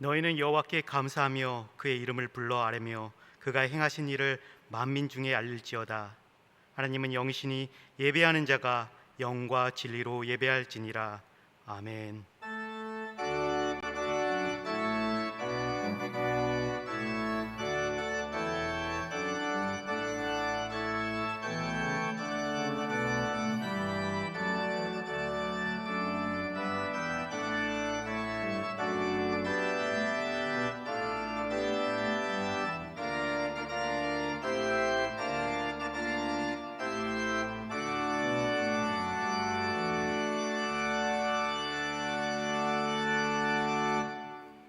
너희는 여호와께 감사하며 그의 이름을 불러 아뢰며 그가 행하신 일을 만민 중에 알릴지어다. 하나님은 영이시니 예배하는 자가 영과 진리로 예배할지니라. 아멘.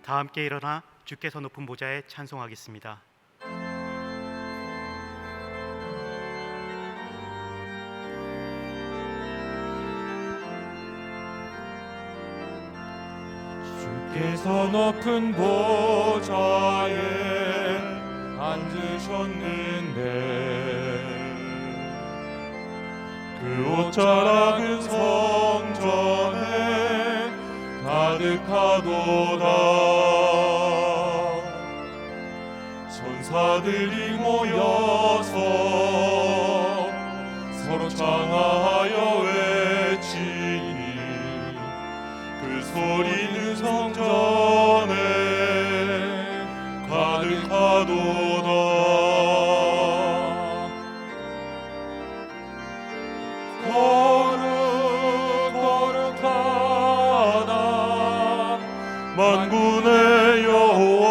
다 함께 일어나 주께서 높은 보좌에 찬송하겠습니다. 주께서 높은 보좌에 앉으셨는데 그 옷 자락은 성전에 가득하도다. 천사들이 모여서 서로 장하여 외치니 그 소리는 성전에 가득하도다. 거룩하다 만군의 여호와,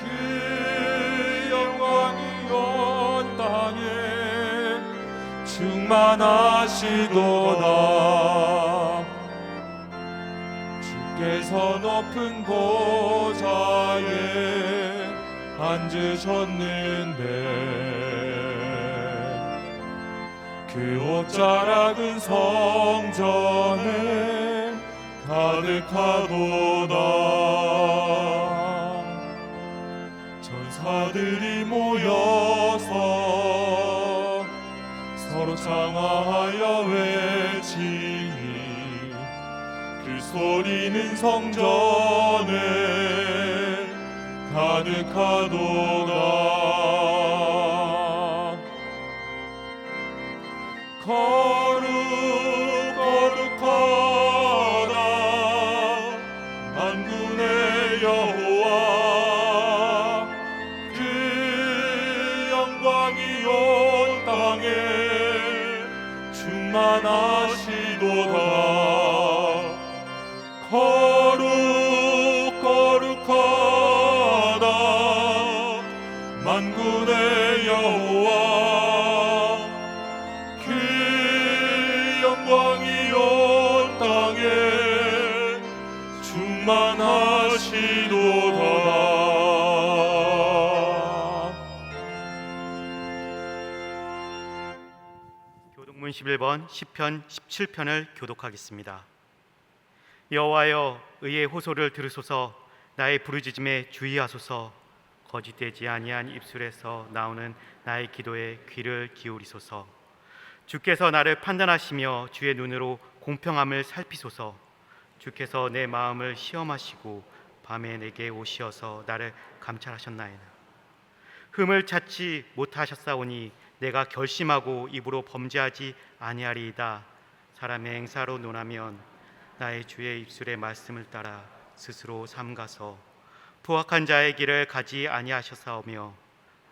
그 영광이 온 땅에 충만하시도다. 주께서 높은 보좌에 앉으셨는데 그 옷자락은 성전에 가득하도다. 천사들이 모여서 서로 장하여 외치니 그 소리는 성전에 가득하도다. 거룩하다 만군의 여호와, 그 영광이 온 땅에 충만하시도다. 거룩하다 만군의 여호와, 그 영광이 온 땅에 충만하시도다. 교독문 11번 시편 17편을 교독하겠습니다. 여호와여, 의의 호소를 들으소서. 나의 부르짖음에 주의하소서. 거짓되지 아니한 입술에서 나오는 나의 기도에 귀를 기울이소서. 주께서 나를 판단하시며 주의 눈으로 공평함을 살피소서. 주께서 내 마음을 시험하시고 밤에 내게 오시어서 나를 감찰하셨나이다. 흠을 찾지 못하셨사오니 내가 결심하고 입으로 범죄하지 아니하리이다. 사람의 행사로 논하면 나의 주의 입술의 말씀을 따라 스스로 삼가서 포악한 자의 길을 가지 아니하셨사오며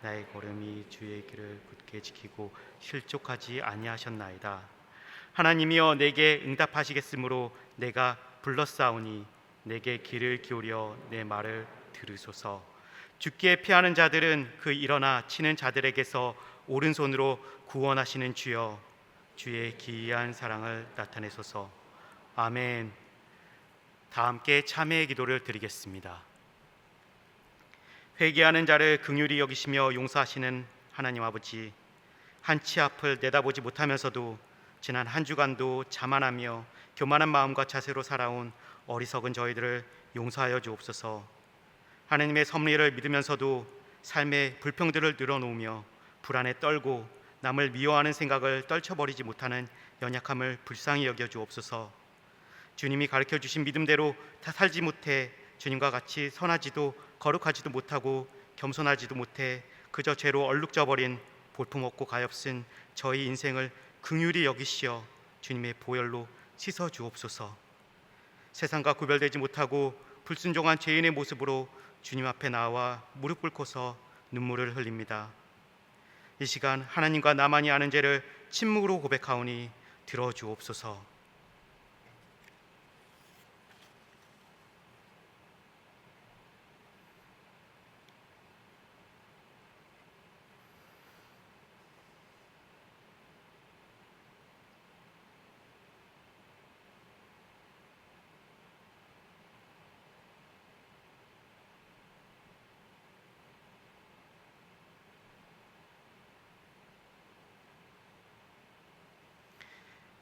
나의 걸음이 주의 길을 굳게 지키고 실족하지 아니하셨나이다. 하나님이여, 내게 응답하시겠으므로 내가 불렀사오니 내게 귀를 기울여 내 말을 들으소서. 죽기에 피하는 자들은 그 일어나 치는 자들에게서 오른손으로 구원하시는 주여, 주의 기이한 사랑을 나타내소서. 아멘. 다 함께 참회의 기도를 드리겠습니다. 회개하는 자를 긍휼히 여기시며 용서하시는 하나님 아버지, 한치 앞을 내다보지 못하면서도 지난 한 주간도 자만하며 교만한 마음과 자세로 살아온 어리석은 저희들을 용서하여 주옵소서. 하나님의 섭리를 믿으면서도 삶의 불평들을 늘어놓으며 불안에 떨고 남을 미워하는 생각을 떨쳐버리지 못하는 연약함을 불쌍히 여겨 주옵소서. 주님이 가르쳐 주신 믿음대로 다 살지 못해 주님과 같이 선하지도 거룩하지도 못하고 겸손하지도 못해 그저 죄로 얼룩져 버린 볼품없고 가엾은 저희 인생을 긍휼히 여기시어 주님의 보혈로 씻어 주옵소서. 세상과 구별되지 못하고 불순종한 죄인의 모습으로 주님 앞에 나와 무릎 꿇고서 눈물을 흘립니다. 이 시간 하나님과 나만이 아는 죄를 침묵으로 고백하오니 들어주옵소서.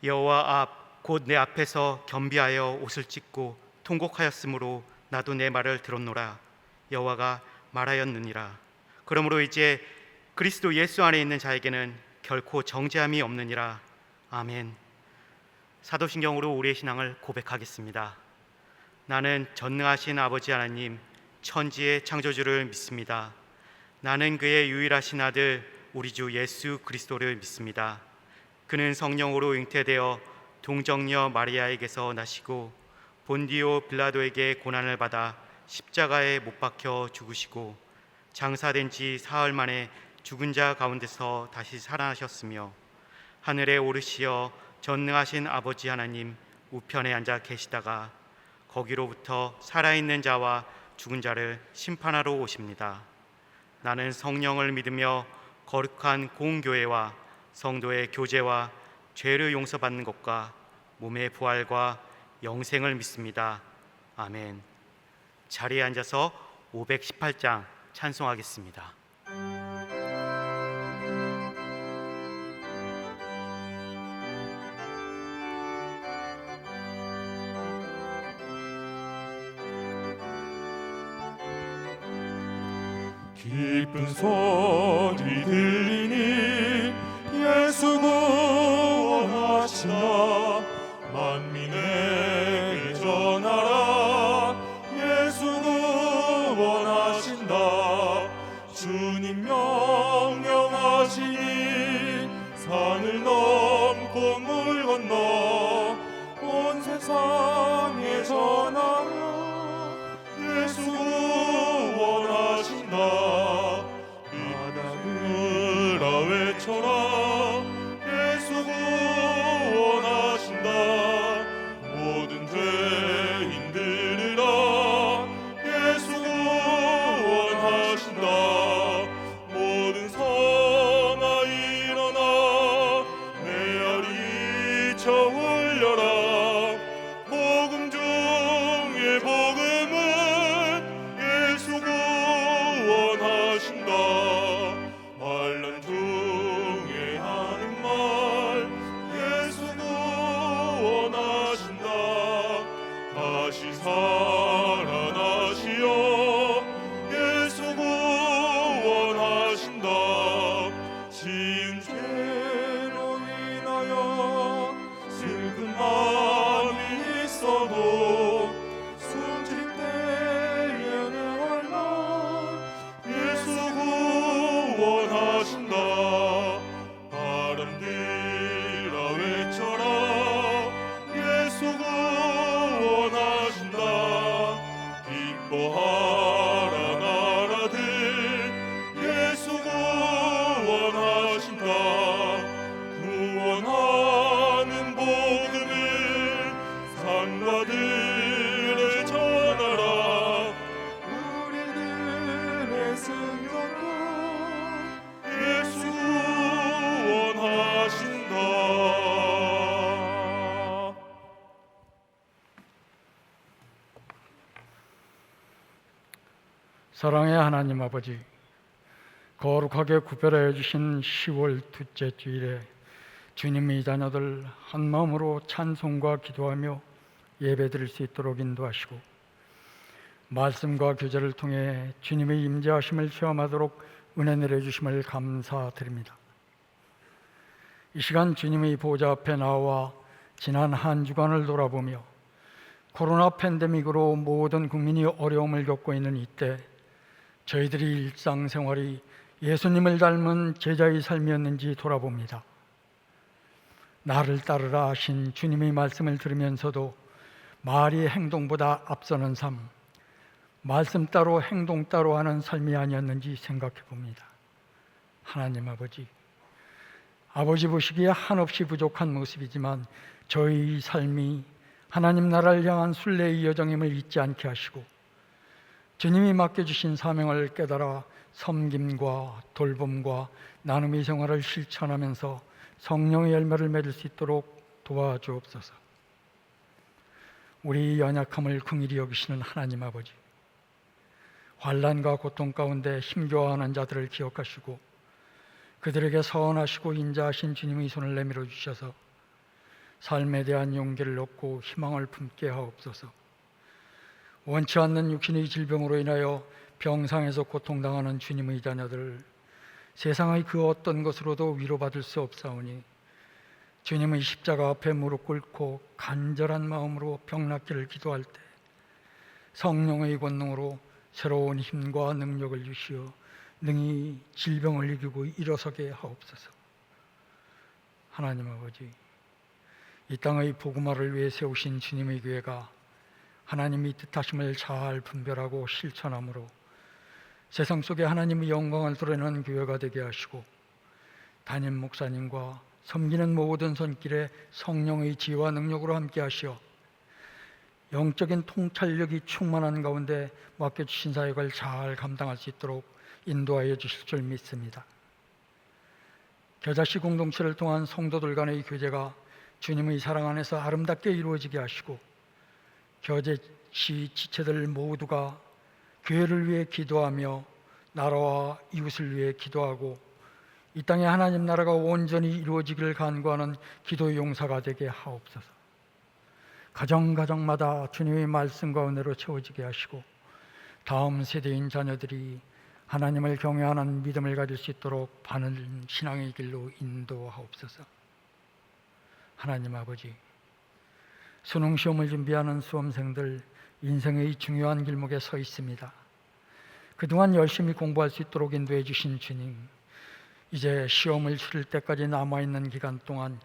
여호와 앞 곧 내 앞에서 겸비하여 옷을 찢고 통곡하였으므로 나도 내 말을 들었노라. 여호와가 말하였느니라. 그러므로 이제 그리스도 예수 안에 있는 자에게는 결코 정죄함이 없느니라. 아멘. 사도신경으로 우리의 신앙을 고백하겠습니다. 나는 전능하신 아버지 하나님 천지의 창조주를 믿습니다. 나는 그의 유일하신 아들 우리 주 예수 그리스도를 믿습니다. 그는 성령으로 잉태되어 동정녀 마리아에게서 나시고 본디오 빌라도에게 고난을 받아 십자가에 못 박혀 죽으시고 장사된 지 사흘 만에 죽은 자 가운데서 다시 살아나셨으며 하늘에 오르시어 전능하신 아버지 하나님 우편에 앉아 계시다가 거기로부터 살아있는 자와 죽은 자를 심판하러 오십니다. 나는 성령을 믿으며 거룩한 공교회와 성도의 교제와 죄를 용서받는 것과 몸의 부활과 영생을 믿습니다. 아멘. 자리에 앉아서 518장 찬송하겠습니다. 기쁜 소리 들리니 예수 구원하신다. 만민에게 전하라. 예수 구원하신다. 주님 명령하시니 산을 넘고 물 건너 온 세상에 전하라. 예수 구원하신다. 바다들아 외쳐라. 예수 구원하신다. 모든 죄인들으라. 예수 구원하신다. 모든 성아 일어나 메아리 쳐 울려라. 복음 중에 복음은 예수 구원하신다. 환난 중에 하는 말 예수 구원하신다. 다시 살아나시어 예수 구원하신다. 지은 죄로 인하여 슬픈 마음이 있어도 숨질 때에 내 할 예수 구원하신다. 바람들아 외쳐라. 예수 구원하신다. 기뻐하라 나라들. 예수 구원하신다. 구원하는 복음을 산과들에 전하라. 우리들의 승전도 예수 구원하신다. 사랑의 하나님 아버지, 거룩하게 구별하여 주신 10월 둘째 주일에 주님의 자녀들 한 마음으로 찬송과 기도하며 예배드릴 수 있도록 인도하시고 말씀과 교제를 통해 주님의 임재하심을 체험하도록 은혜 내려주심을 감사드립니다. 이 시간 주님의 보좌 앞에 나와 지난 한 주간을 돌아보며 코로나 팬데믹으로 모든 국민이 어려움을 겪고 있는 이때 저희들이 일상생활이 예수님을 닮은 제자의 삶이었는지 돌아봅니다. 나를 따르라 하신 주님의 말씀을 들으면서도 말이 행동보다 앞서는 삶, 말씀 따로 행동 따로 하는 삶이 아니었는지 생각해 봅니다. 하나님 아버지 보시기에 한없이 부족한 모습이지만 저희 삶이 하나님 나라를 향한 순례의 여정임을 잊지 않게 하시고 주님이 맡겨주신 사명을 깨달아 섬김과 돌봄과 나눔의 생활을 실천하면서 성령의 열매를 맺을 수 있도록 도와주옵소서. 우리 연약함을 긍휼히 여기시는 하나님 아버지, 환난과 고통 가운데 힘겨워하는 자들을 기억하시고 그들에게 선하시고 인자하신 주님의 손을 내밀어 주셔서 삶에 대한 용기를 얻고 희망을 품게 하옵소서. 원치 않는 육신의 질병으로 인하여 병상에서 고통당하는 주님의 자녀들, 세상의 그 어떤 것으로도 위로받을 수 없사오니 주님의 십자가 앞에 무릎 꿇고 간절한 마음으로 병낫기를 기도할 때 성령의 권능으로 새로운 힘과 능력을 주시어 능히 질병을 이기고 일어서게 하옵소서. 하나님 아버지, 이 땅의 복음화를 위해 세우신 주님의 교회가 하나님의 뜻하심을 잘 분별하고 실천함으로 세상 속에 하나님의 영광을 드러내는 교회가 되게 하시고 담임 목사님과 섬기는 모든 손길에 성령의 지혜와 능력으로 함께 하시어 영적인 통찰력이 충만한 가운데 맡겨주신 사역을 잘 감당할 수 있도록 인도하여 주실 줄 믿습니다. 겨자씨 공동체를 통한 성도들 간의 교제가 주님의 사랑 안에서 아름답게 이루어지게 하시고 겨자씨 지체들 모두가 교회를 위해 기도하며 나라와 이웃을 위해 기도하고 이 땅에 하나님 나라가 온전히 이루어지기를 간구하는 기도의 용사가 되게 하옵소서. 가정마다 주님의 말씀과 은혜로 채워지게 하시고 다음 세대인 자녀들이 하나님을 경외하는 믿음을 가질 수 있도록 바른 신앙의 길로 인도하옵소서. 하나님 아버지, 수능 시험을 준비하는 수험생들 인생의 중요한 길목에 서 있습니다. 그동안 열심히 공부할 수 있도록 인도해 주신 주님, 이제 시험을 치를 때까지 남아있는 기간 동안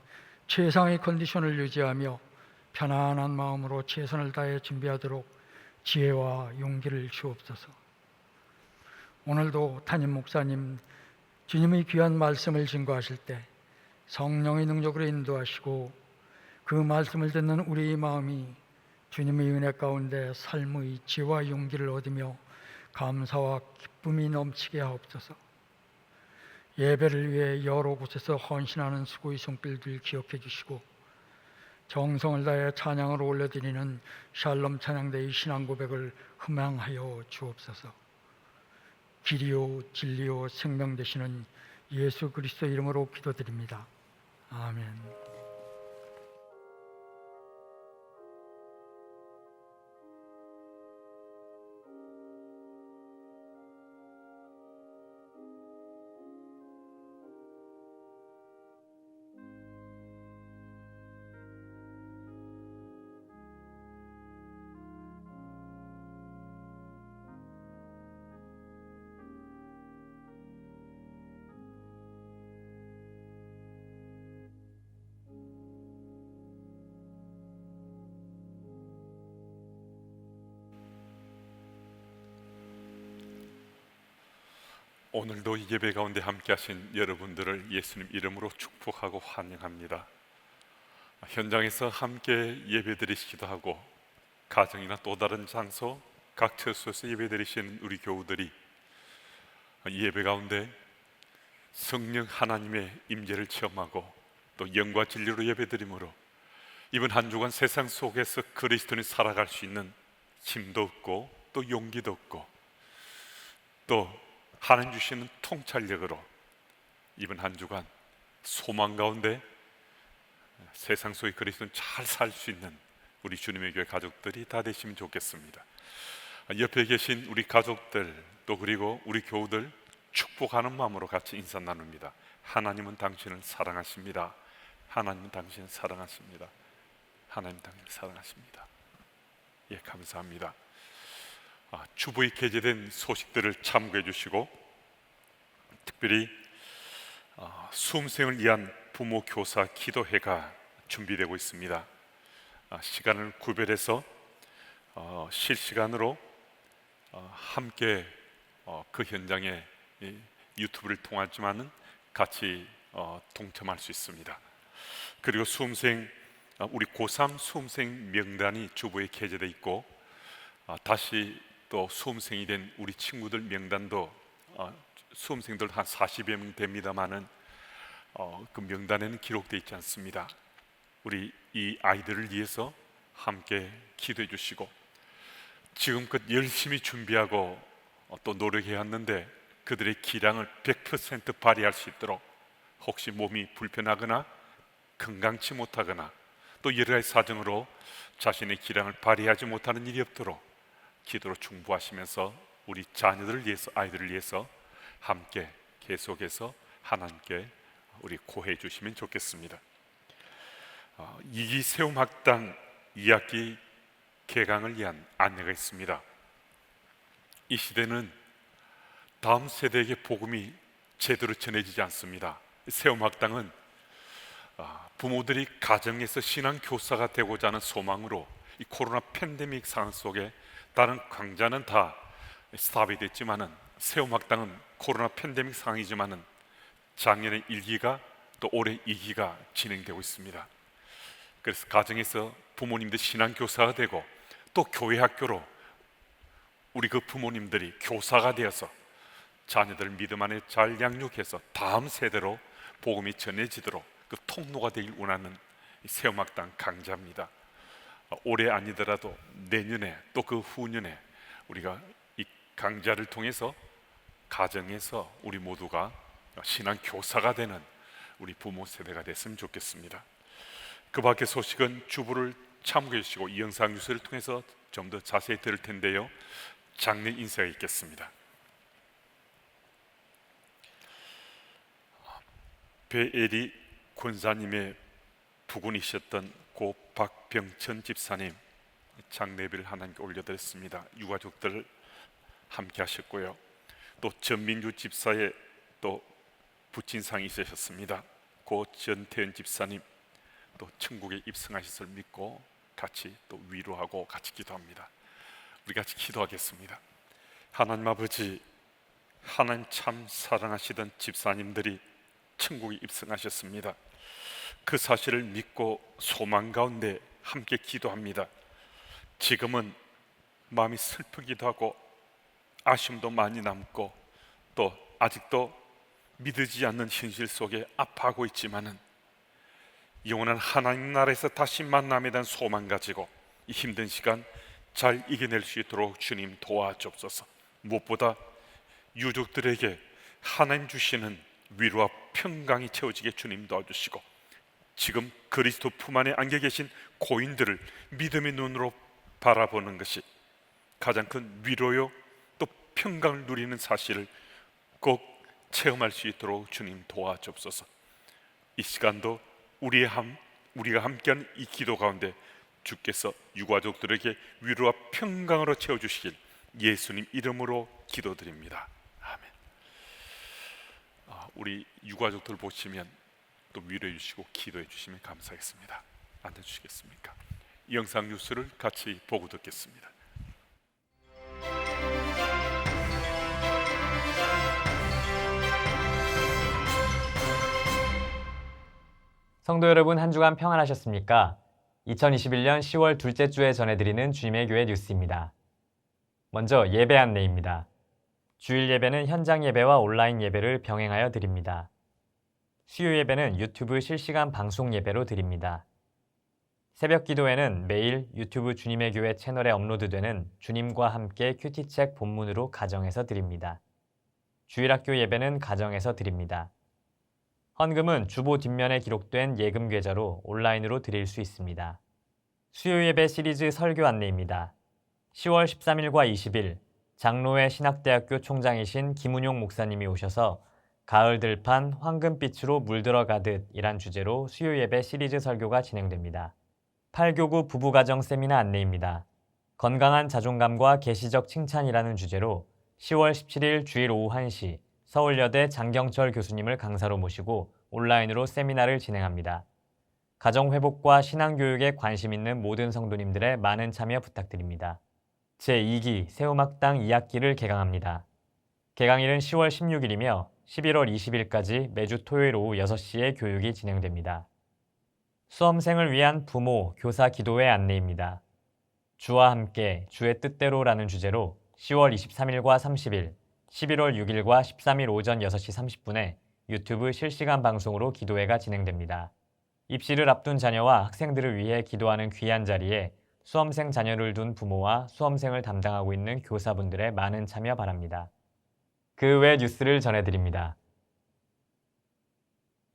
최상의 컨디션을 유지하며 편안한 마음으로 최선을 다해 준비하도록 지혜와 용기를 주옵소서. 오늘도 담임 목사님 주님의 귀한 말씀을 증거하실 때 성령의 능력으로 인도하시고 그 말씀을 듣는 우리의 마음이 주님의 은혜 가운데 삶의 지혜와 용기를 얻으며 감사와 기쁨이 넘치게 하옵소서. 예배를 위해 여러 곳에서 헌신하는 수고의 손길들 기억해 주시고 정성을 다해 찬양을 올려드리는 샬롬 찬양대의 신앙 고백을 흠양하여 주옵소서. 길이요 진리요 생명 되시는 예수 그리스도 이름으로 기도드립니다. 아멘. 오늘도 이 예배 가운데 함께 하신 여러분들을 예수님 이름으로 축복하고 환영합니다. 현장에서 함께 예배 드리시기도 하고 가정이나 또 다른 장소 각 처소에서 예배 드리시는 우리 교우들이 이 예배 가운데 성령 하나님의 임재를 체험하고 또 영과 진리로 예배 드림으로 이번 한 주간 세상 속에서 그리스도인이 살아갈 수 있는 힘도 얻고 또 용기도 얻고 또 하나님 주시는 통찰력으로 이번 한 주간 소망 가운데 세상 속의 그리스도는 잘 살 수 있는 우리 주님의 교회 가족들이 다 되시면 좋겠습니다. 옆에 계신 우리 가족들 또 그리고 우리 교우들 축복하는 마음으로 같이 인사 나눕니다. 하나님은 당신을 사랑하십니다. 하나님은 당신을 사랑하십니다. 하나님 당신을 사랑하십니다. 예, 감사합니다. 주보에 게재된 소식들을 참고해 주시고 특별히 수험생을 위한 부모 교사 기도회가 준비되고 있습니다. 시간을 구별해서 실시간으로 함께 그 현장에 유튜브를 통하지만은 같이 동참할 수 있습니다. 그리고 수험생 우리 고3 수험생 명단이 주보에 게재돼 있고 다시 또 수험생이 된 우리 친구들 명단도 수험생들 한 40여 명 됩니다만은 그 명단에는 기록되어 있지 않습니다. 우리 이 아이들을 위해서 함께 기도해 주시고 지금껏 열심히 준비하고 또 노력해왔는데 그들의 기량을 100% 발휘할 수 있도록 혹시 몸이 불편하거나 건강치 못하거나 또 여러 가지 사정으로 자신의 기량을 발휘하지 못하는 일이 없도록 기도로 중보하시면서 우리 자녀들을 위해서 아이들을 위해서 함께 계속해서 하나님께 우리 고해 주시면 좋겠습니다. 2기 세움학당 2학기 개강을 위한 안내가 있습니다. 이 시대는 다음 세대에게 복음이 제대로 전해지지 않습니다. 세움학당은 부모들이 가정에서 신앙 교사가 되고자 하는 소망으로 이 코로나 팬데믹 상황 속에 다른 강좌는 다 스탑이 됐지만은 세움학당은 코로나 팬데믹 상황이지만은 작년에 1기가 또 올해 2기가 진행되고 있습니다. 그래서 가정에서 부모님들 신앙 교사가 되고 또 교회 학교로 우리 그 부모님들이 교사가 되어서 자녀들 믿음 안에 잘 양육해서 다음 세대로 복음이 전해지도록 그 통로가 되길 원하는 세움학당 강좌입니다. 올해 아니더라도 내년에 또 그 후년에 우리가 이 강좌를 통해서 가정에서 우리 모두가 신앙 교사가 되는 우리 부모 세대가 됐으면 좋겠습니다. 그 밖의 소식은 주부를 참고해 주시고 이 영상 뉴스를 통해서 좀 더 자세히 들을 텐데요. 장례 인사가 있겠습니다. 배에리 권사님의 부군이셨던 고 박병천 집사님 장례비를 하나님께 올려드렸습니다. 유가족들 함께 하셨고요. 또 전민주 집사의 또 부친상이 있으셨습니다. 고 전태현 집사님 또 천국에 입성하셨을 믿고 같이 또 위로하고 같이 기도합니다. 우리 같이 기도하겠습니다. 하나님 아버지, 하나님 참 사랑하시던 집사님들이 천국에 입성하셨습니다. 그 사실을 믿고 소망 가운데 함께 기도합니다. 지금은 마음이 슬프기도 하고 아쉬움도 많이 남고 또 아직도 믿어지지 않는 현실 속에 아파하고 있지만은 영원한 하나님 나라에서 다시 만남에 대한 소망 가지고 이 힘든 시간 잘 이겨낼 수 있도록 주님 도와주옵소서. 무엇보다 유족들에게 하나님 주시는 위로와 평강이 채워지게 주님 도와주시고 지금 그리스도 품 안에 안겨 계신 고인들을 믿음의 눈으로 바라보는 것이 가장 큰 위로요 또 평강을 누리는 사실을 꼭 체험할 수 있도록 주님 도와주옵소서. 이 시간도 우리가 함께하는 이 기도 가운데 주께서 유가족들에게 위로와 평강으로 채워주시길 예수님 이름으로 기도드립니다. 아멘. 우리 유가족들 보시면 또 위로해 주시고 기도해 주시면 감사하겠습니다. 앉아주시겠습니까? 이 영상 뉴스를 같이 보고 듣겠습니다. 성도 여러분, 한 주간 평안하셨습니까? 2021년 10월 둘째 주에 전해드리는 주님의 교회 뉴스입니다. 먼저 예배 안내입니다. 주일 예배는 현장 예배와 온라인 예배를 병행하여 드립니다. 수요 예배는 유튜브 실시간 방송 예배로 드립니다. 새벽 기도회는 매일 유튜브 주님의 교회 채널에 업로드되는 주님과 함께 큐티책 본문으로 가정에서 드립니다. 주일학교 예배는 가정에서 드립니다. 헌금은 주보 뒷면에 기록된 예금 계좌로 온라인으로 드릴 수 있습니다. 수요 예배 시리즈 설교 안내입니다. 10월 13일과 20일 장로회 신학대학교 총장이신 김은용 목사님이 오셔서 가을 들판 황금빛으로 물들어가듯 이란 주제로 수요 예배 시리즈 설교가 진행됩니다. 8교구 부부가정 세미나 안내입니다. 건강한 자존감과 계시적 칭찬이라는 주제로 10월 17일 주일 오후 1시 서울여대 장경철 교수님을 강사로 모시고 온라인으로 세미나를 진행합니다. 가정회복과 신앙교육에 관심 있는 모든 성도님들의 많은 참여 부탁드립니다. 제2기 새우막당 2학기를 개강합니다. 개강일은 10월 16일이며 11월 20일까지 매주 토요일 오후 6시에 교육이 진행됩니다. 수험생을 위한 부모, 교사 기도회 안내입니다. 주와 함께 주의 뜻대로라는 주제로 10월 23일과 30일, 11월 6일과 13일 오전 6시 30분에 유튜브 실시간 방송으로 기도회가 진행됩니다. 입시를 앞둔 자녀와 학생들을 위해 기도하는 귀한 자리에 수험생 자녀를 둔 부모와 수험생을 담당하고 있는 교사분들의 많은 참여 바랍니다. 그 외 뉴스를 전해드립니다.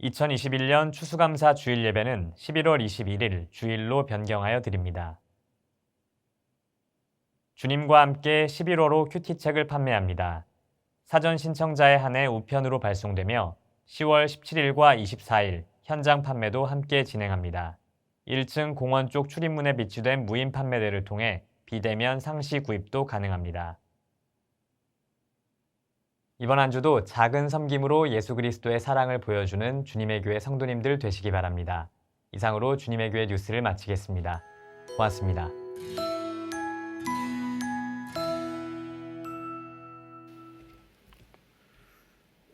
2021년 추수감사 주일 예배는 11월 21일 주일로 변경하여 드립니다. 주님과 함께 11호로 큐티책을 판매합니다. 사전 신청자에 한해 우편으로 발송되며 10월 17일과 24일 현장 판매도 함께 진행합니다. 1층 공원 쪽 출입문에 비치된 무인 판매대를 통해 비대면 상시 구입도 가능합니다. 이번 한 주도 작은 섬김으로 예수 그리스도의 사랑을 보여주는 주님의 교회 성도님들 되시기 바랍니다. 이상으로 주님의 교회 뉴스를 마치겠습니다. 고맙습니다.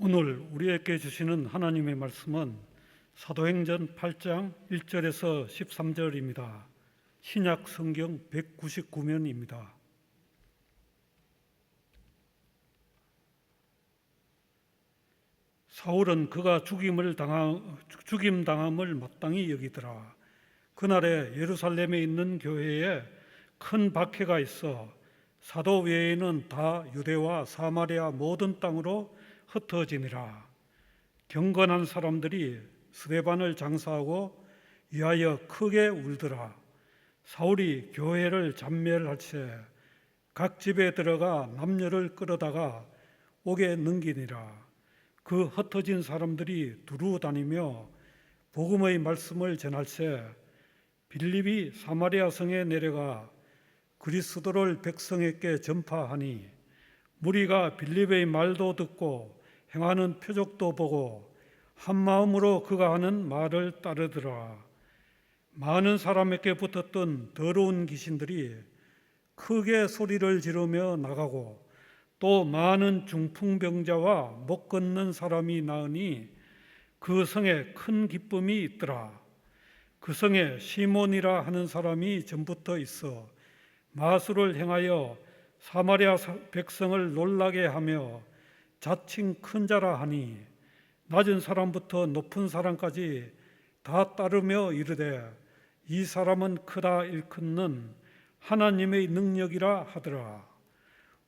오늘 우리에게 주시는 하나님의 말씀은 사도행전 8장 1절에서 13절입니다. 신약 성경 199면입니다. 사울은 그가 죽임 당함을 마땅히 여기더라. 그날에 예루살렘에 있는 교회에 큰 박해가 있어 사도 외에는 다 유대와 사마리아 모든 땅으로 흩어지니라. 경건한 사람들이 스데반을 장사하고 위하여 크게 울더라. 사울이 교회를 잔멸할세 각 집에 들어가 남녀를 끌어다가 옥에 넘기니라. 그 흩어진 사람들이 두루 다니며 복음의 말씀을 전할세 빌립이 사마리아 성에 내려가 그리스도를 백성에게 전파하니 무리가 빌립의 말도 듣고 행하는 표적도 보고 한 마음으로 그가 하는 말을 따르더라. 많은 사람에게 붙었던 더러운 귀신들이 크게 소리를 지르며 나가고 또 많은 중풍병자와 못 걷는 사람이 나으니 그 성에 큰 기쁨이 있더라. 그 성에 시몬이라 하는 사람이 전부터 있어 마술을 행하여 사마리아 백성을 놀라게 하며 자칭 큰 자라 하니 낮은 사람부터 높은 사람까지 다 따르며 이르되 이 사람은 크다 일컫는 하나님의 능력이라 하더라.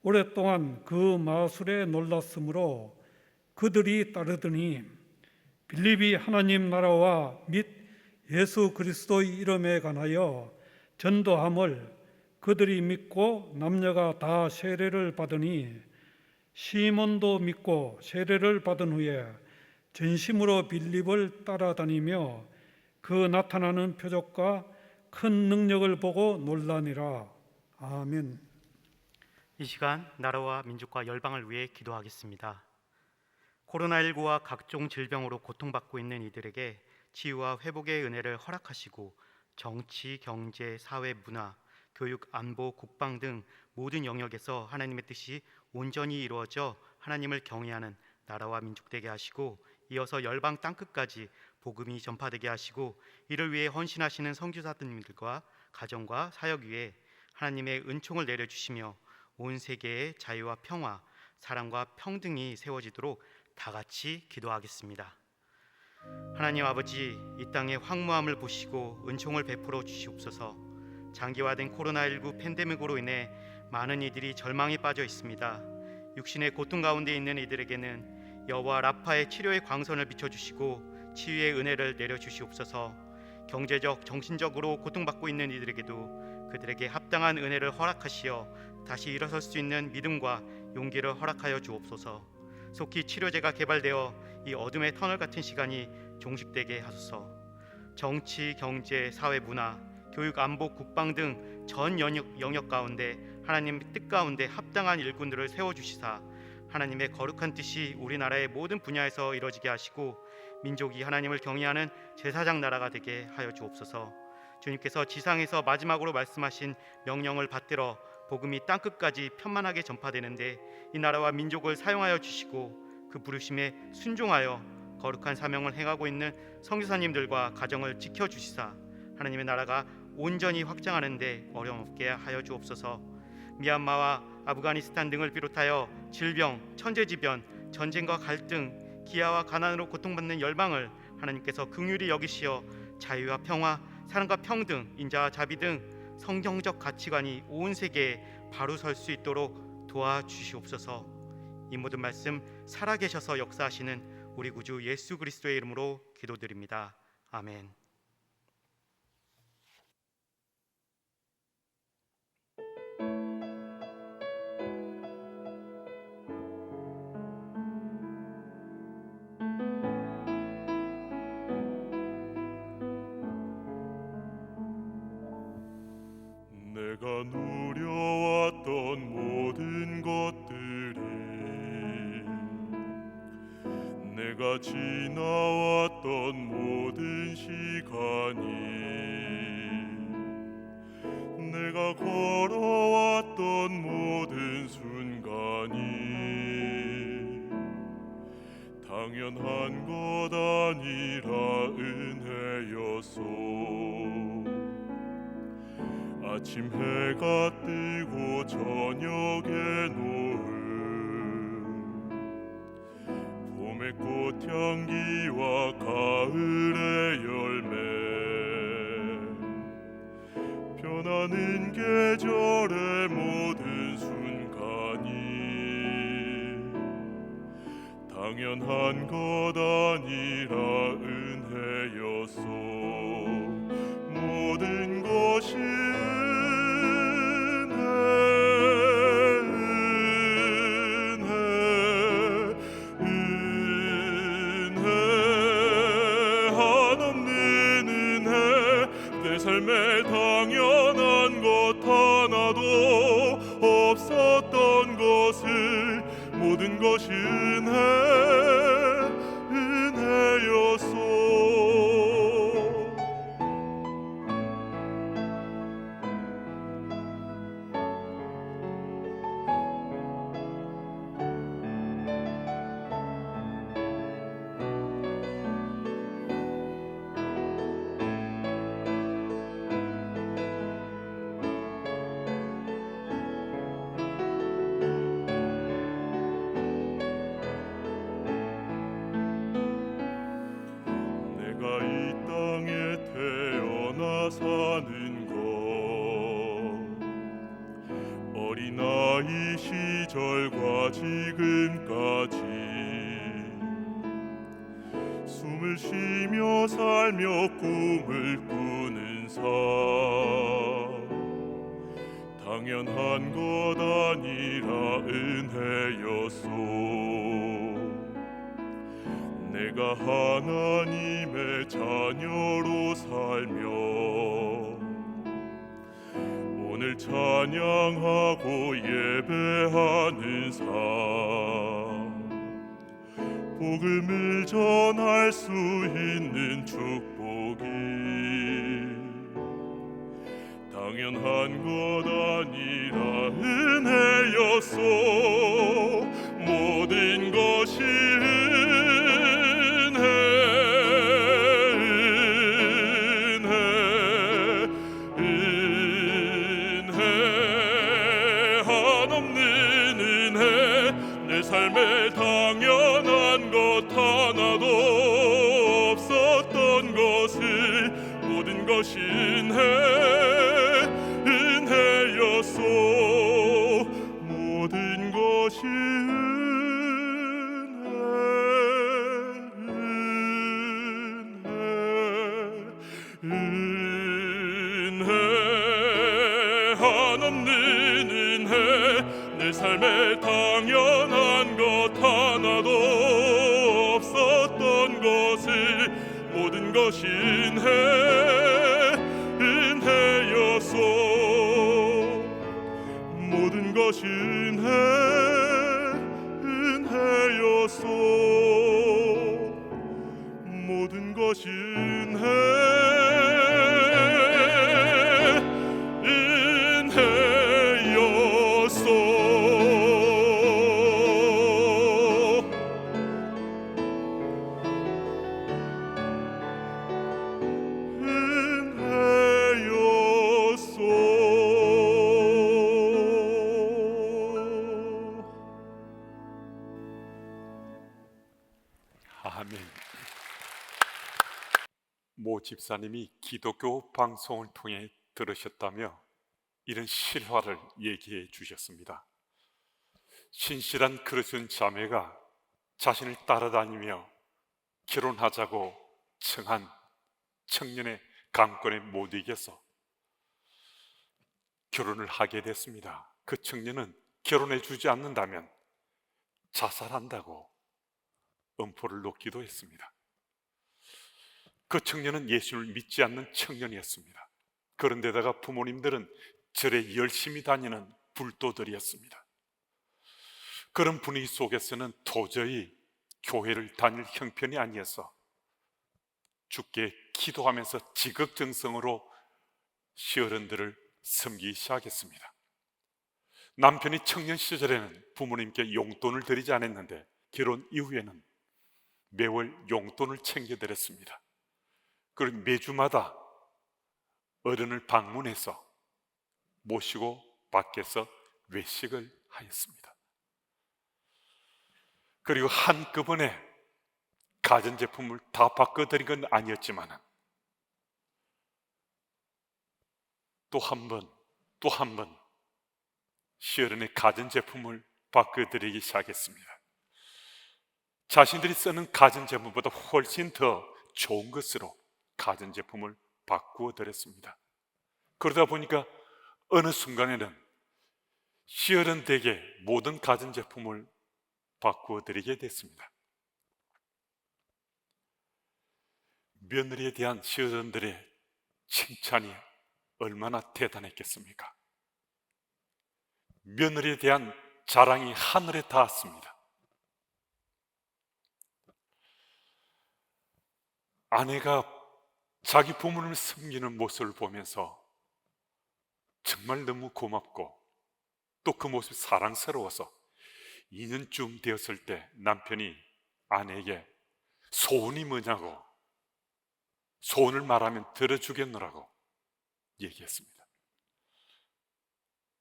오랫동안 그 마술에 놀랐으므로 그들이 따르더니 빌립이 하나님 나라와 및 예수 그리스도의 이름에 관하여 전도함을 그들이 믿고 남녀가 다 세례를 받으니 시몬도 믿고 세례를 받은 후에 전심으로 빌립을 따라다니며 그 나타나는 표적과 큰 능력을 보고 놀라니라. 아멘. 이 시간 나라와 민족과 열방을 위해 기도하겠습니다. 코로나19와 각종 질병으로 고통받고 있는 이들에게 치유와 회복의 은혜를 허락하시고 정치, 경제, 사회, 문화, 교육, 안보, 국방 등 모든 영역에서 하나님의 뜻이 온전히 이루어져 하나님을 경외하는 나라와 민족 되게 하시고 이어서 열방 땅끝까지 복음이 전파되게 하시고 이를 위해 헌신하시는 선교사님들과 가정과 사역 위에 하나님의 은총을 내려주시며 온 세계의 자유와 평화, 사랑과 평등이 세워지도록 다 같이 기도하겠습니다. 하나님 아버지, 이 땅의 황무함을 보시고 은총을 베풀어 주시옵소서. 장기화된 코로나19 팬데믹으로 인해 많은 이들이 절망에 빠져 있습니다. 육신의 고통 가운데 있는 이들에게는 여호와 라파의 치료의 광선을 비춰주시고 치유의 은혜를 내려주시옵소서. 경제적, 정신적으로 고통받고 있는 이들에게도 그들에게 합당한 은혜를 허락하시어 다시 일어설 수 있는 믿음과 용기를 허락하여 주옵소서. 속히 치료제가 개발되어 이 어둠의 터널 같은 시간이 종식되게 하소서. 정치, 경제, 사회, 문화, 교육, 안보, 국방 등 전 영역 가운데 하나님의 뜻 가운데 합당한 일꾼들을 세워주시사 하나님의 거룩한 뜻이 우리나라의 모든 분야에서 이루어지게 하시고 민족이 하나님을 경외하는 제사장 나라가 되게 하여 주옵소서. 주님께서 지상에서 마지막으로 말씀하신 명령을 받들어 복음이 땅끝까지 편만하게 전파되는데 이 나라와 민족을 사용하여 주시고 그 부르심에 순종하여 거룩한 사명을 행하고 있는 선교사님들과 가정을 지켜주시사 하나님의 나라가 온전히 확장하는데 어려움 없게 하여 주옵소서. 미얀마와 아프가니스탄 등을 비롯하여 질병, 천재지변, 전쟁과 갈등, 기아와 가난으로 고통받는 열방을 하나님께서 긍휼히 여기시어 자유와 평화, 사랑과 평등, 인자와 자비 등 성경적 가치관이 온 세계에 바로 설 수 있도록 도와주시옵소서. 이 모든 말씀 살아계셔서 역사하시는 우리 구주 예수 그리스도의 이름으로 기도드립니다. 아멘. 내가 누려왔던 모든 것들이 내가 지나왔던 모든 시간이 내가 걸어왔던 모든 순간이 당연한 것 아니라 은혜였소. 아침 해가 뜨고 저녁에 노을 봄의 꽃향기와 가을의 열매 변하는 계절의 모든 순간이 당연한 것 아니라 은혜였소. 모든 것이 삶에 당연한 것 하나도 없었던 것을 모든 것이 은혜였소. 사는 것 어린아이 시절과 지금까지 숨을 쉬며 살며 꿈을 꾸는 삶 당연한 것 아니라 은혜였소. 내가 하나님의 자녀로 살며 오늘 찬양하고 예배하는 삶 복음을 전할 수 있는 축복이 당연한 것 아니라 은혜였소. 모든 것이 삶에 당연한 것 하나도 없었던 것을 모든 것이 은혜였소. 모든 것이 은혜 한없는 은혜 내 삶에 당연한 것 하나도 없었던 것을 모든 것이 은혜 것이 은혜였소. 모든 것이 아멘. 모 집사님이 기독교 방송을 통해 들으셨다며 이런 실화를 얘기해 주셨습니다. 신실한 그리스도인 자매가 자신을 따라다니며 결혼하자고 청한 청년의 강권에 못 이겨서 결혼을 하게 됐습니다. 그 청년은 결혼해 주지 않는다면 자살한다고 엄포를 놓기도 했습니다. 그 청년은 예수를 믿지 않는 청년이었습니다. 그런데다가 부모님들은 절에 열심히 다니는 불도들이었습니다. 그런 분위기 속에서는 도저히 교회를 다닐 형편이 아니어서 주께 기도하면서 지극정성으로 시어른들을 섬기기 시작했습니다. 남편이 청년 시절에는 부모님께 용돈을 드리지 않았는데 결혼 이후에는 매월 용돈을 챙겨드렸습니다. 그리고 매주마다 어른을 방문해서 모시고 밖에서 외식을 하였습니다. 그리고 한꺼번에 가전제품을 다 바꿔드린 건 아니었지만 또 한 번 시어른의 가전제품을 바꿔드리기 시작했습니다. 자신들이 쓰는 가전제품보다 훨씬 더 좋은 것으로 가전제품을 바꾸어 드렸습니다. 그러다 보니까 어느 순간에는 시어른 댁에 모든 가전제품을 바꾸어 드리게 됐습니다. 며느리에 대한 시어른들의 칭찬이 얼마나 대단했겠습니까? 며느리에 대한 자랑이 하늘에 닿았습니다. 아내가 자기 부모님을 섬기는 모습을 보면서 정말 너무 고맙고 또 그 모습이 사랑스러워서 2년쯤 되었을 때 남편이 아내에게 소원이 뭐냐고, 소원을 말하면 들어주겠노라고 얘기했습니다.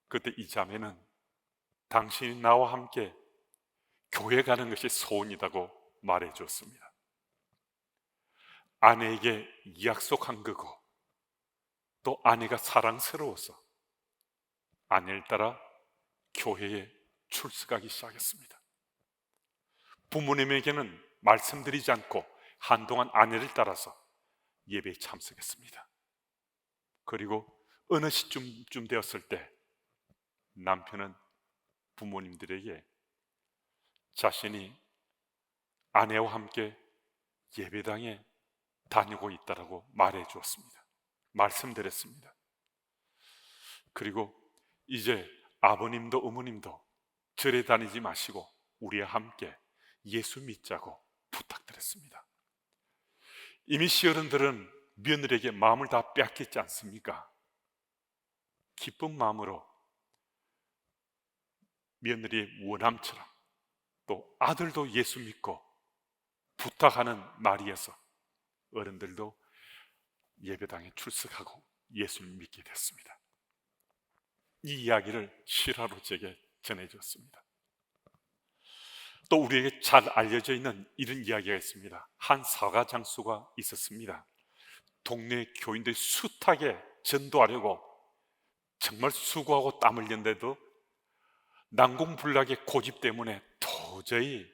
그때 이 자매는 당신이 나와 함께 교회 가는 것이 소원이라고 말해줬습니다. 아내에게 약속한 거고 또 아내가 사랑스러워서 아내를 따라 교회에 출석하기 시작했습니다. 부모님에게는 말씀드리지 않고 한동안 아내를 따라서 예배에 참석했습니다. 그리고 어느 시점쯤 되었을 때 남편은 부모님들에게 자신이 아내와 함께 예배당에 다니고 있다라고 말해 주었습니다. 말씀드렸습니다. 그리고 이제 아버님도 어머님도 절에 다니지 마시고 우리와 함께 예수 믿자고 부탁드렸습니다. 이미 시어른들은 며느리에게 마음을 다 빼앗겼지 않습니까? 기쁜 마음으로 며느리의 원함처럼 또 아들도 예수 믿고 부탁하는 날이어서 어른들도 예배당에 출석하고 예수를 믿게 됐습니다. 이 이야기를 실화로 제게 전해줬습니다. 또 우리에게 잘 알려져 있는 이런 이야기가 있습니다. 한 사가 장수가 있었습니다. 동네 교인들이 숱하게 전도하려고 정말 수고하고 땀 흘렸는데도 난공불락의 고집 때문에 도저히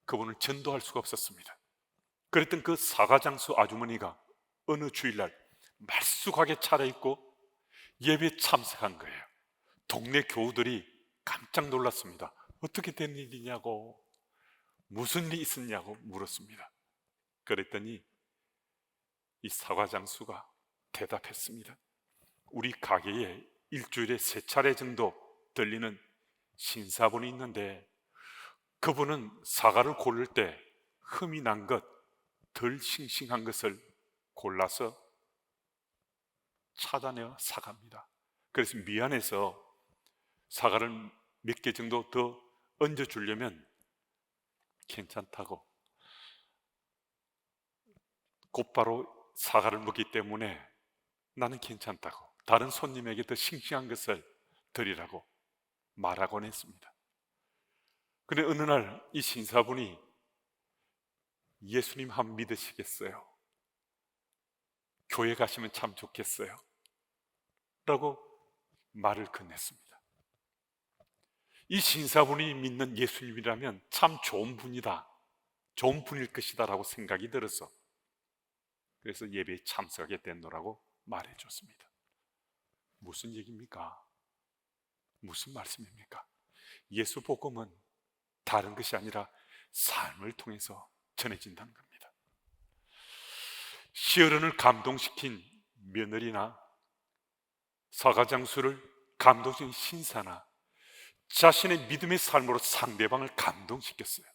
그분을 전도할 수가 없었습니다. 그랬던 그 사가장수 아주머니가 어느 주일날 말쑥하게 차려입고 예배에 참석한 거예요. 동네 교우들이 깜짝 놀랐습니다. 어떻게 된 일이냐고, 무슨 일이 있었냐고 물었습니다. 그랬더니 이 사가장수가 대답했습니다. 우리 가게에 일주일에 3차례 정도 들리는 신사분이 있는데, 그분은 사과를 고를 때 흠이 난 것, 덜 싱싱한 것을 골라서 찾아내어 사갑니다. 그래서 미안해서 사과를 몇 개 정도 더 얹어 주려면 괜찮다고, 곧바로 사과를 먹기 때문에 나는 괜찮다고, 다른 손님에게 더 싱싱한 것을 드리라고 말하곤 했습니다. 그런데 어느 날 이 신사분이 예수님 한 믿으시겠어요? 교회 가시면 참 좋겠어요 라고 말을 건넸습니다. 이 신사분이 믿는 예수님이라면 참 좋은 분이다, 좋은 분일 것이다 라고 생각이 들어서, 그래서 예배에 참석하게 됐노라고 말해줬습니다. 무슨 얘기입니까? 무슨 말씀입니까? 예수 복음은 다른 것이 아니라 삶을 통해서 전해진다는 겁니다. 시어른을 감동시킨 며느리나 사가장수를 감동시킨 신사나 자신의 믿음의 삶으로 상대방을 감동시켰어요.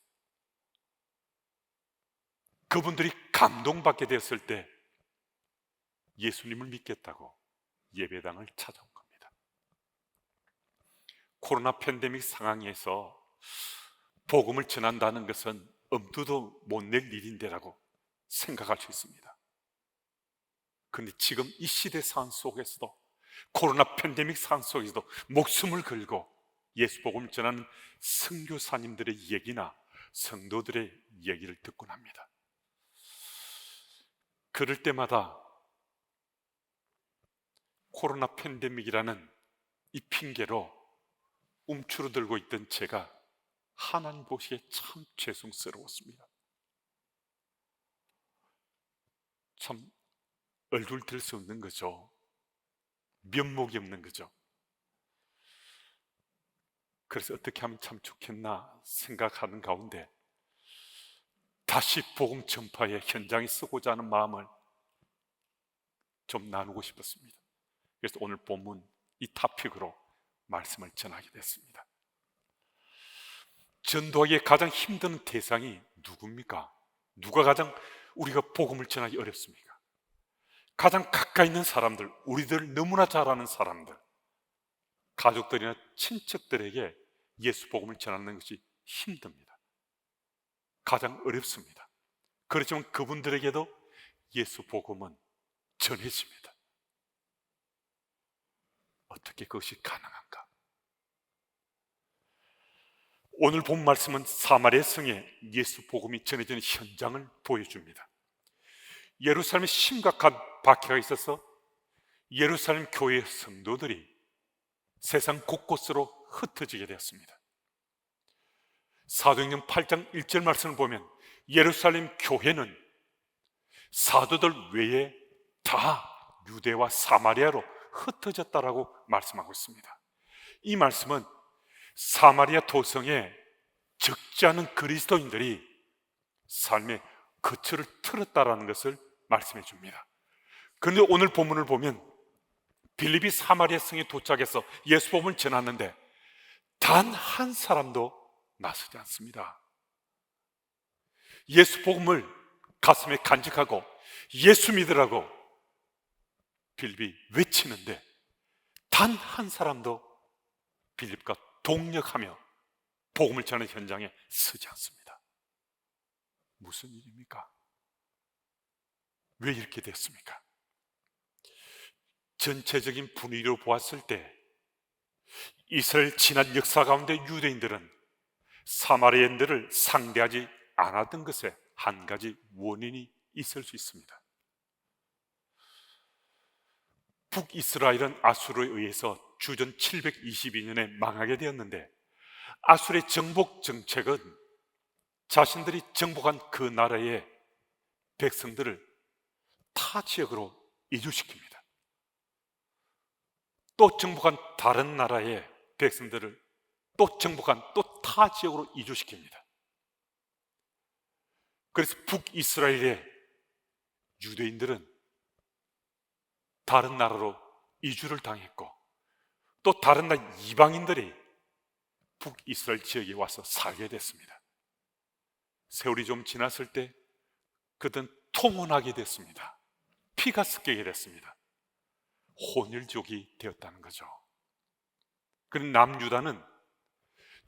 그분들이 감동받게 되었을 때 예수님을 믿겠다고 예배당을 찾아온 겁니다. 코로나 팬데믹 상황에서 복음을 전한다는 것은 엄두도 못 낼 일인데라고 생각할 수 있습니다. 그런데 지금 이 시대 상황 속에서도, 코로나 팬데믹 상황 속에서도 목숨을 걸고 예수 복음을 전하는 선교사님들의 얘기나 성도들의 얘기를 듣곤 합니다. 그럴 때마다 코로나 팬데믹이라는 이 핑계로 움츠러들고 있던 제가 하나님 보시기에 참 죄송스러웠습니다. 참 얼굴 들 수 없는 거죠. 면목이 없는 거죠. 그래서 어떻게 하면 참 좋겠나 생각하는 가운데 다시 복음 전파의 현장에 서고자 하는 마음을 좀 나누고 싶었습니다. 그래서 오늘 본문 이 토픽으로 말씀을 전하게 됐습니다. 전도하기에 가장 힘든 대상이 누굽니까? 누가 가장 우리가 복음을 전하기 어렵습니까? 가장 가까이 있는 사람들, 우리들 너무나 잘 아는 사람들, 가족들이나 친척들에게 예수 복음을 전하는 것이 힘듭니다. 가장 어렵습니다. 그렇지만 그분들에게도 예수 복음은 전해집니다. 어떻게 그것이 가능한가? 오늘 본 말씀은 사마리아 성에 예수 복음이 전해지는 현장을 보여줍니다. 예루살렘에 심각한 박해가 있어서 예루살렘 교회 성도들이 세상 곳곳으로 흩어지게 되었습니다. 사도행전 8장 1절 말씀을 보면 예루살렘 교회는 사도들 외에 다 유대와 사마리아로 흩어졌다라고 말씀하고 있습니다. 이 말씀은 사마리아 도성에 적지 않은 그리스도인들이 삶의 거처를 틀었다라는 것을 말씀해 줍니다. 그런데 오늘 본문을 보면 빌립이 사마리아 성에 도착해서 예수 복음을 전하는데 단 한 사람도 나서지 않습니다. 예수 복음을 가슴에 간직하고 예수 믿으라고 빌립이 외치는데 단 한 사람도 빌립과 동력하며 복음을 전하는 현장에 서지 않습니다. 무슨 일입니까? 왜 이렇게 됐습니까? 전체적인 분위기로 보았을 때 이스라엘 지난 역사 가운데 유대인들은 사마리아인들을 상대하지 않았던 것에 한 가지 원인이 있을 수 있습니다. 북이스라엘은 아수르에 의해서 주전 722년에 망하게 되었는데 아수르의 정복 정책은 자신들이 정복한 그 나라의 백성들을 타 지역으로 이주시킵니다. 또 정복한 다른 나라의 백성들을 또 정복한 또 타 지역으로 이주시킵니다. 그래서 북이스라엘의 유대인들은 다른 나라로 이주를 당했고 또 다른 날 이방인들이 북이스라엘 지역에 와서 살게 됐습니다. 세월이 좀 지났을 때 그들은 통혼하게 됐습니다. 피가 섞이게 됐습니다. 혼혈족이 되었다는 거죠. 그런 남유다는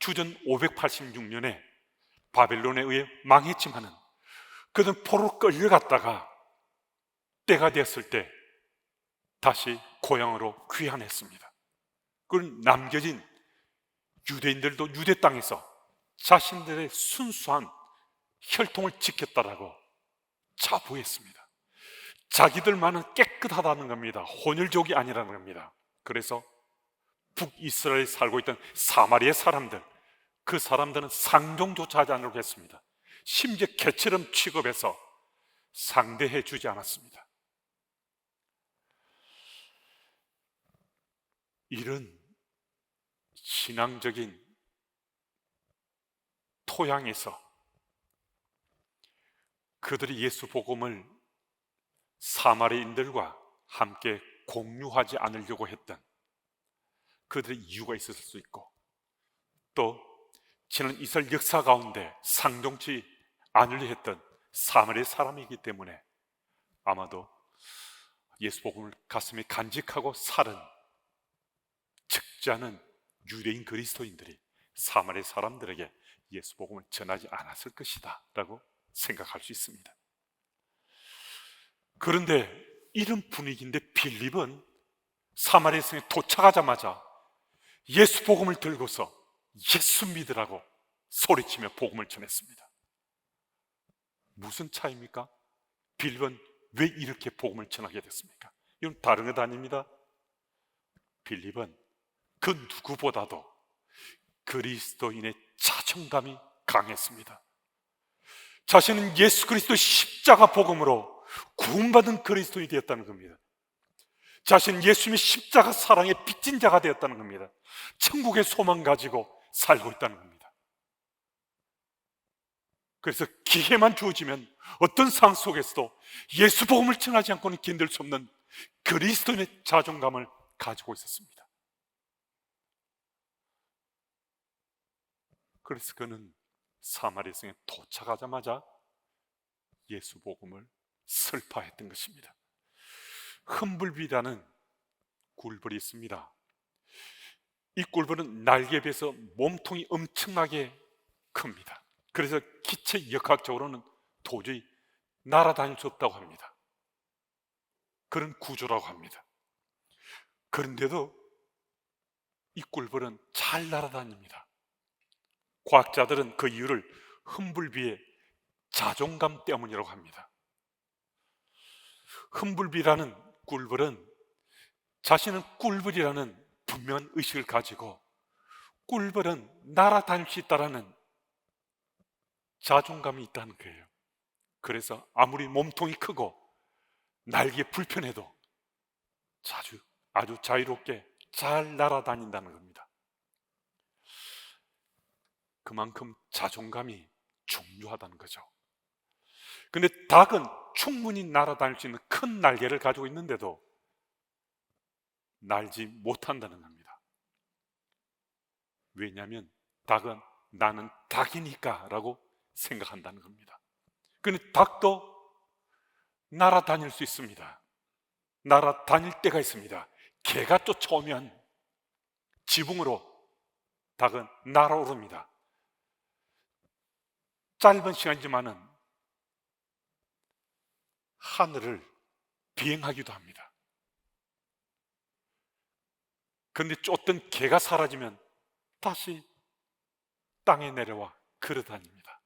주전 586년에 바벨론에 의해 망했지만은 그들은 포로로 끌려갔다가 때가 됐을 때 다시 고향으로 귀환했습니다. 그런 남겨진 유대인들도 유대 땅에서 자신들의 순수한 혈통을 지켰다라고 자부했습니다. 자기들만은 깨끗하다는 겁니다. 혼혈족이 아니라는 겁니다. 그래서 북이스라엘에 살고 있던 사마리아 사람들, 그 사람들은 상종조차 하지 않으려고 했습니다. 심지어 개처럼 취급해서 상대해 주지 않았습니다. 이런 신앙적인 토양에서 그들이 예수 복음을 사마리아인들과 함께 공유하지 않으려고 했던 그들의 이유가 있었을 수 있고, 또 지난 이스라엘 역사 가운데 상종치 않으려 했던 사마리아 사람이기 때문에 아마도 예수 복음을 가슴에 간직하고 살은 적지 않은 유대인 그리스도인들이 사마리아 사람들에게 예수 복음을 전하지 않았을 것이다 라고 생각할 수 있습니다. 그런데 이런 분위기인데 빌립은 사마리아 성에 도착하자마자 예수 복음을 들고서 예수 믿으라고 소리치며 복음을 전했습니다. 무슨 차이입니까? 빌립은 왜 이렇게 복음을 전하게 됐습니까? 이건 다른 것 아닙니다. 빌립은 그 누구보다도 그리스도인의 자존감이 강했습니다. 자신은 예수 그리스도 십자가 복음으로 구원받은 그리스도인이 되었다는 겁니다. 자신은 예수님의 십자가 사랑에 빚진 자가 되었다는 겁니다. 천국의 소망 가지고 살고 있다는 겁니다. 그래서 기회만 주어지면 어떤 상황 속에서도 예수 복음을 전하지 않고는 견딜 수 없는 그리스도인의 자존감을 가지고 있었습니다. 그래서 그는 사마리아 성에 도착하자마자 예수 복음을 설파했던 것입니다. 흠불비라는 꿀벌이 있습니다. 이 꿀벌은 날개에 비해서 몸통이 엄청나게 큽니다. 그래서 기체 역학적으로는 도저히 날아다닐 수 없다고 합니다. 그런 구조라고 합니다. 그런데도 이 꿀벌은 잘 날아다닙니다. 과학자들은 그 이유를 흠불비의 자존감 때문이라고 합니다. 흠불비라는 꿀벌은 자신은 꿀벌이라는 분명한 의식을 가지고 꿀벌은 날아다닐 수 있다는 자존감이 있다는 거예요. 그래서 아무리 몸통이 크고 날개 불편해도 아주 자유롭게 잘 날아다닌다는 겁니다. 그만큼 자존감이 중요하다는 거죠. 근데 닭은 충분히 날아다닐 수 있는 큰 날개를 가지고 있는데도 날지 못한다는 겁니다. 왜냐하면 닭은 나는 닭이니까 라고 생각한다는 겁니다. 그런데 닭도 날아다닐 수 있습니다. 날아다닐 때가 있습니다. 개가 쫓아오면 지붕으로 닭은 날아오릅니다. 짧은 시간이지만은 하늘을 비행하기도 합니다. 그런데 쫓던 개가 사라지면 다시 땅에 내려와 걸어다닙니다.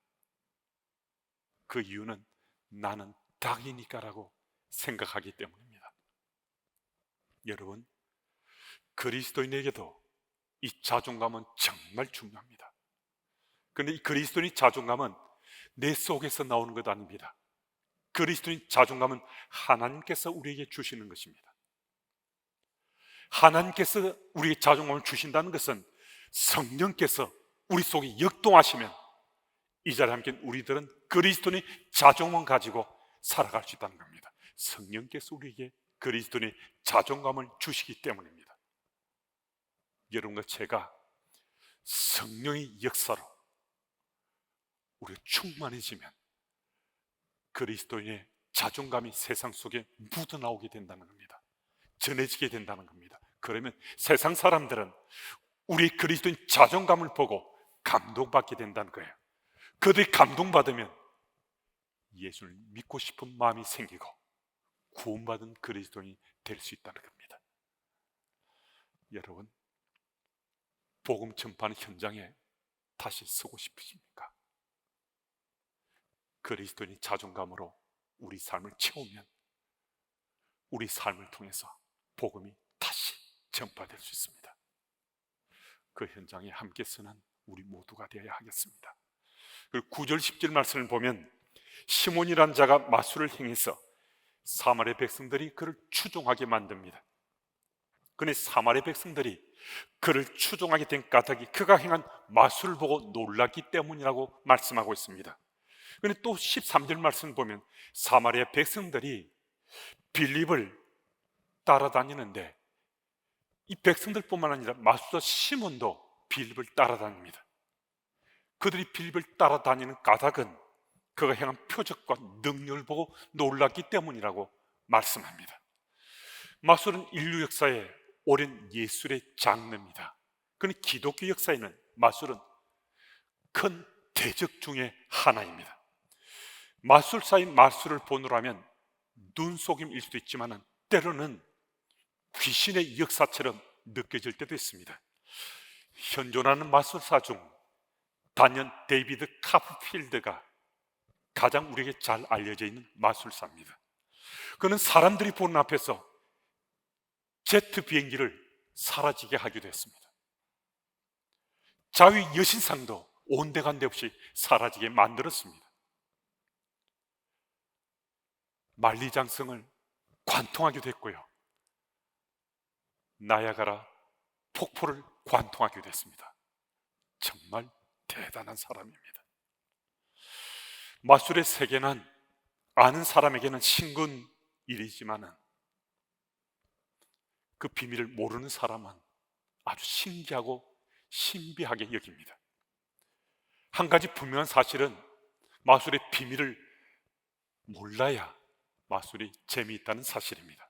그 이유는 나는 닭이니까라고 생각하기 때문입니다. 여러분, 그리스도인에게도 이 자존감은 정말 중요합니다. 그런데 이 그리스도인의 자존감은 내 속에서 나오는 것 아닙니다. 그리스도인 자존감은 하나님께서 우리에게 주시는 것입니다. 하나님께서 우리에게 자존감을 주신다는 것은 성령께서 우리 속에 역동하시면 이 자리에 함께 우리들은 그리스도인의 자존감을 가지고 살아갈 수 있다는 겁니다. 성령께서 우리에게 그리스도인의 자존감을 주시기 때문입니다. 여러분과 제가 성령의 역사로 우리가 충만해지면 그리스도인의 자존감이 세상 속에 묻어나오게 된다는 겁니다. 전해지게 된다는 겁니다. 그러면 세상 사람들은 우리 그리스도인 자존감을 보고 감동받게 된다는 거예요. 그들이 감동받으면 예수를 믿고 싶은 마음이 생기고 구원받은 그리스도인이 될 수 있다는 겁니다. 여러분, 복음 전파하는 현장에 다시 서고 싶으십니까? 그리스도인의 자존감으로 우리 삶을 채우면 우리 삶을 통해서 복음이 다시 전파될 수 있습니다. 그 현장에 함께 서는 우리 모두가 되어야 하겠습니다. 그리고 9절 10절 말씀을 보면 시몬이란 자가 마술을 행해서 사마리아 백성들이 그를 추종하게 만듭니다. 그런데 사마리아 백성들이 그를 추종하게 된 까닭이 그가 행한 마술을 보고 놀랐기 때문이라고 말씀하고 있습니다. 그런데 또 13절 말씀을 보면 사마리아 백성들이 빌립을 따라다니는데 이 백성들뿐만 아니라 마술사 시몬도 빌립을 따라다닙니다. 그들이 빌립을 따라다니는 까닭은 그가 행한 표적과 능력을 보고 놀랐기 때문이라고 말씀합니다. 마술은 인류 역사의 오랜 예술의 장르입니다. 그런데 기독교 역사에는 마술은 큰 대적 중의 하나입니다. 마술사인 마술을 보느라면 눈속임일 수도 있지만 때로는 귀신의 역사처럼 느껴질 때도 있습니다. 현존하는 마술사 중 단연 데이비드 카프필드가 가장 우리에게 잘 알려져 있는 마술사입니다. 그는 사람들이 보는 앞에서 제트 비행기를 사라지게 하기도 했습니다. 자위 여신상도 온데간데 없이 사라지게 만들었습니다. 만리장성을 관통하기도 했고요, 나야가라 폭포를 관통하기도 했습니다. 정말 대단한 사람입니다. 마술의 세계는 아는 사람에게는 신군 일이지만 그 비밀을 모르는 사람은 아주 신기하고 신비하게 여깁니다. 한 가지 분명한 사실은 마술의 비밀을 몰라야 마술이 재미있다는 사실입니다.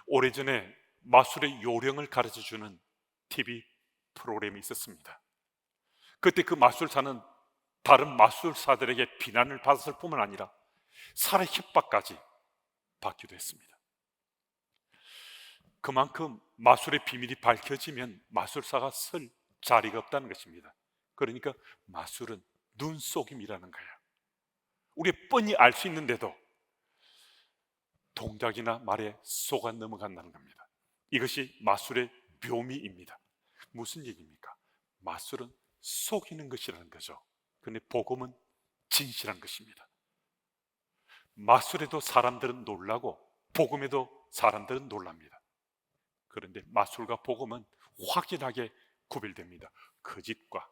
오래전에 마술의 요령을 가르쳐주는 TV 프로그램이 있었습니다. 그때 그 마술사는 다른 마술사들에게 비난을 받았을 뿐만 아니라 살해 협박까지 받기도 했습니다. 그만큼 마술의 비밀이 밝혀지면 마술사가 쓸 자리가 없다는 것입니다. 그러니까 마술은 눈속임이라는 거예요. 우리가 뻔히 알 수 있는데도 동작이나 말에 속아 넘어간다는 겁니다. 이것이 마술의 묘미입니다. 무슨 얘기입니까? 마술은 속이는 것이라는 거죠. 그런데 복음은 진실한 것입니다. 마술에도 사람들은 놀라고 복음에도 사람들은 놀랍니다. 그런데 마술과 복음은 확연하게 구별됩니다. 거짓과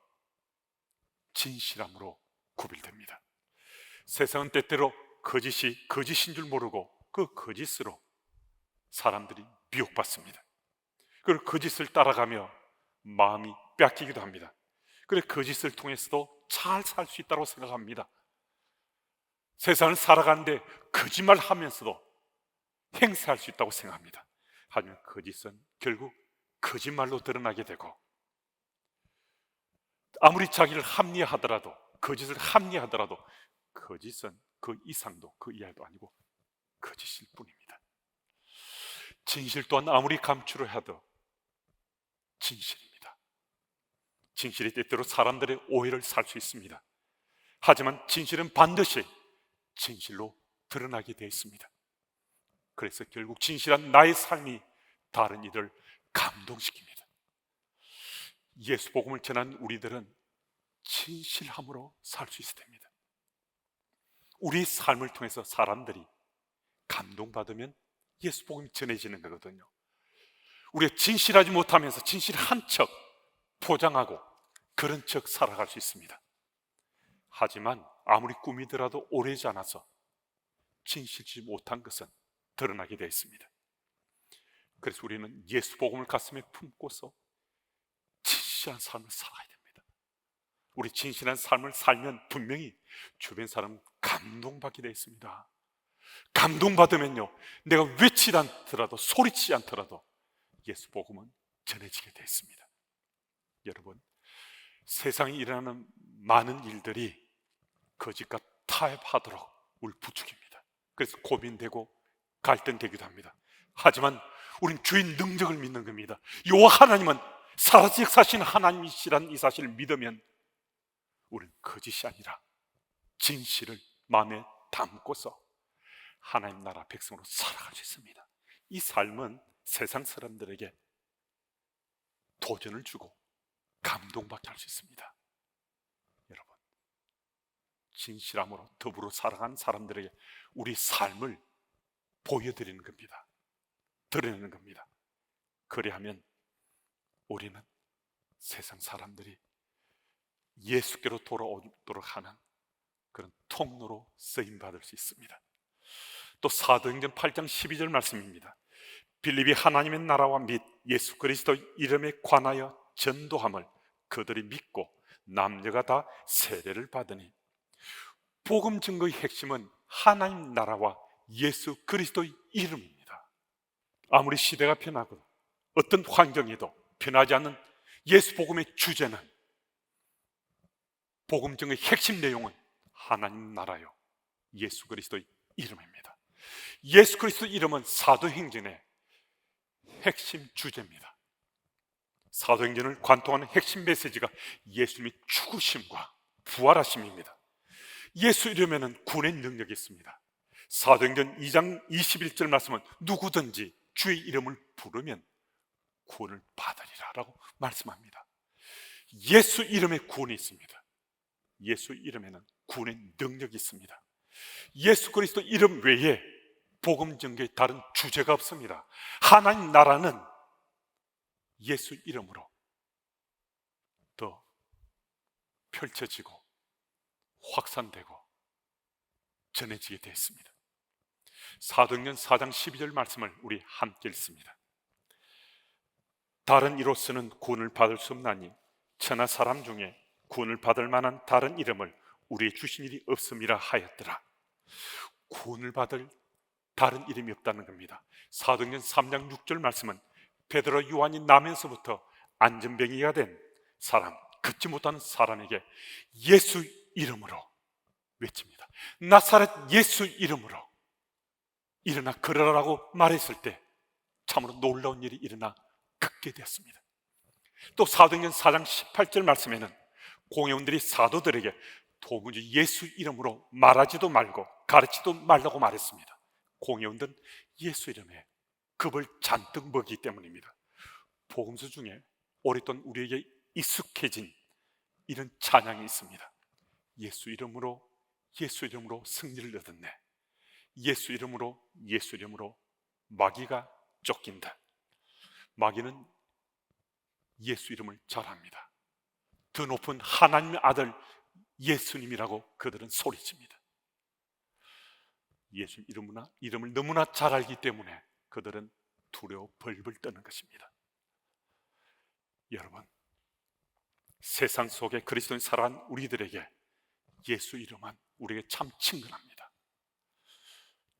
진실함으로 구별됩니다. 세상은 때때로 거짓이 거짓인 줄 모르고 그 거짓으로 사람들이 미혹받습니다. 그리고 거짓을 따라가며 마음이 뺏기기도 합니다. 그래서 거짓을 통해서도 잘 살 수 있다고 생각합니다. 세상을 살아가는데 거짓말 하면서도 행세할 수 있다고 생각합니다. 하지만 거짓은 결국 거짓말로 드러나게 되고, 아무리 자기를 합리화하더라도, 거짓을 합리화하더라도 거짓은 그 이상도 그 이하도 아니고 거짓일 뿐입니다. 진실 또한 아무리 감추려 해도 진실입니다. 진실이 때때로 사람들의 오해를 살 수 있습니다. 하지만 진실은 반드시 진실로 드러나게 되어 있습니다. 그래서 결국 진실한 나의 삶이 다른 이들을 감동시킵니다. 예수 복음을 전한 우리들은 진실함으로 살 수 있어야 됩니다. 우리 삶을 통해서 사람들이 감동받으면 예수 복음이 전해지는 거거든요. 우리가 진실하지 못하면서 진실한 척 포장하고 그런 척 살아갈 수 있습니다. 하지만 아무리 꾸미더라도 오래지 않아서 진실지 못한 것은 드러나게 되어 있습니다. 그래서 우리는 예수 복음을 가슴에 품고서 진실한 삶을 살아야 됩니다. 우리 진실한 삶을 살면 분명히 주변 사람 감동받게 되어 있습니다. 감동받으면요, 내가 외치지 않더라도 소리치지 않더라도 예수 복음은 전해지게 되어 있습니다. 여러분, 세상에 일어나는 많은 일들이 거짓과 타협하도록 우리 부추깁니다. 그래서 고민되고 갈등되기도 합니다. 하지만 우린 주의 능력을 믿는 겁니다. 여호와 하나님은 살아서 역사하시는 하나님이시라는 이 사실을 믿으면 우리는 거짓이 아니라 진실을 마음에 담고서 하나님 나라 백성으로 살아갈 수 있습니다. 이 삶은 세상 사람들에게 도전을 주고 감동받게 할 수 있습니다. 여러분, 진실함으로 더불어 살아가는 사람들에게 우리 삶을 보여드리는 겁니다. 드러내는 겁니다. 그리하면 우리는 세상 사람들이 예수께로 돌아오도록 하는 그런 통로로 쓰임받을 수 있습니다. 또 사도행전 8장 12절 말씀입니다. 빌립이 하나님의 나라와 및 예수 그리스도 이름에 관하여 전도함을 그들이 믿고 남녀가 다 세례를 받으니, 복음 증거의 핵심은 하나님 나라와 예수 그리스도의 이름입니다. 아무리 시대가 변하고 어떤 환경에도 변하지 않는 예수 복음의 주제는, 복음 증거의 핵심 내용은 하나님 나라요 예수 그리스도의 이름입니다. 예수 그리스도 이름은 사도행전의 핵심 주제입니다. 사도행전을 관통하는 핵심 메시지가 예수님의 죽으심과 부활하심입니다. 예수 이름에는 구원의 능력이 있습니다. 사도행전 2장 21절 말씀은 누구든지 주의 이름을 부르면 구원을 받으리라 라고 말씀합니다. 예수 이름에 구원이 있습니다. 예수 이름에는 구원의 능력이 있습니다. 예수 그리스도 이름 외에 복음 전개에 다른 주제가 없습니다. 하나님 나라는 예수 이름으로 더 펼쳐지고 확산되고 전해지게 되어 있습니다. 사도행전 4장 12절 말씀을 우리 함께 읽습니다. 다른 이로서는 구원을 받을 수 없나니 천하 사람 중에 구원을 받을 만한 다른 이름을 우리의 주신 일이 없음이라 하였더라. 구원을 받을 다른 이름이 없다는 겁니다. 사도행전 3장 6절 말씀은 베드로 요한이 나면서부터 안전뱅이가 된 사람, 걷지 못하는 사람에게 예수 이름으로 외칩니다. 나사렛 예수 이름으로 일어나 걸어라라고 말했을 때 참으로 놀라운 일이 일어나 걷게 되었습니다. 또 사도행전 4장 18절 말씀에는 공회원들이 사도들에게 도무지 예수 이름으로 말하지도 말고 가르치도 말라고 말했습니다. 공회원들은 예수 이름에 겁을 잔뜩 먹이기 때문입니다. 복음서 중에 오랫동안 우리에게 익숙해진 이런 찬양이 있습니다. 예수 이름으로 승리를 얻었네. 예수 이름으로 마귀가 쫓긴다. 마귀는 예수 이름을 잘합니다. 더 높은 하나님의 아들 예수님이라고 그들은 소리칩니다. 예수 이름을 너무나 잘 알기 때문에 그들은 두려워 벌벌 떠는 것입니다. 여러분, 세상 속에 그리스도인 살아간 우리들에게 예수 이름은 우리에게 참 친근합니다.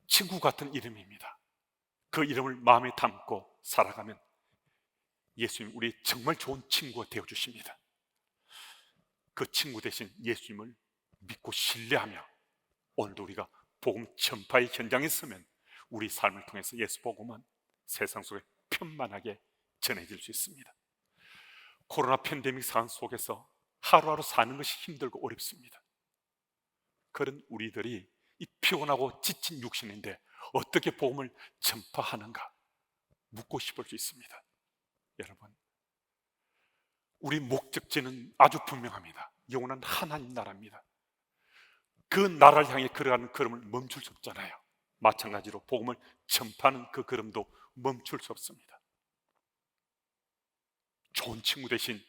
친구 같은 이름입니다. 그 이름을 마음에 담고 살아가면 예수님 우리 정말 좋은 친구가 되어주십니다. 그 친구 대신 예수님을 믿고 신뢰하며 오늘도 우리가 복음 전파의 현장에 서면 우리 삶을 통해서 예수 복음은 세상 속에 편만하게 전해질 수 있습니다. 코로나 팬데믹 상황 속에서 하루하루 사는 것이 힘들고 어렵습니다. 그런 우리들이 이 피곤하고 지친 육신인데 어떻게 복음을 전파하는가 묻고 싶을 수 있습니다. 여러분, 우리 목적지는 아주 분명합니다. 영원한 하나님 나라입니다. 그 나라를 향해 걸어가는 걸음을 멈출 수 없잖아요. 마찬가지로 복음을 전파하는 그 걸음도 멈출 수 없습니다. 좋은 친구 대신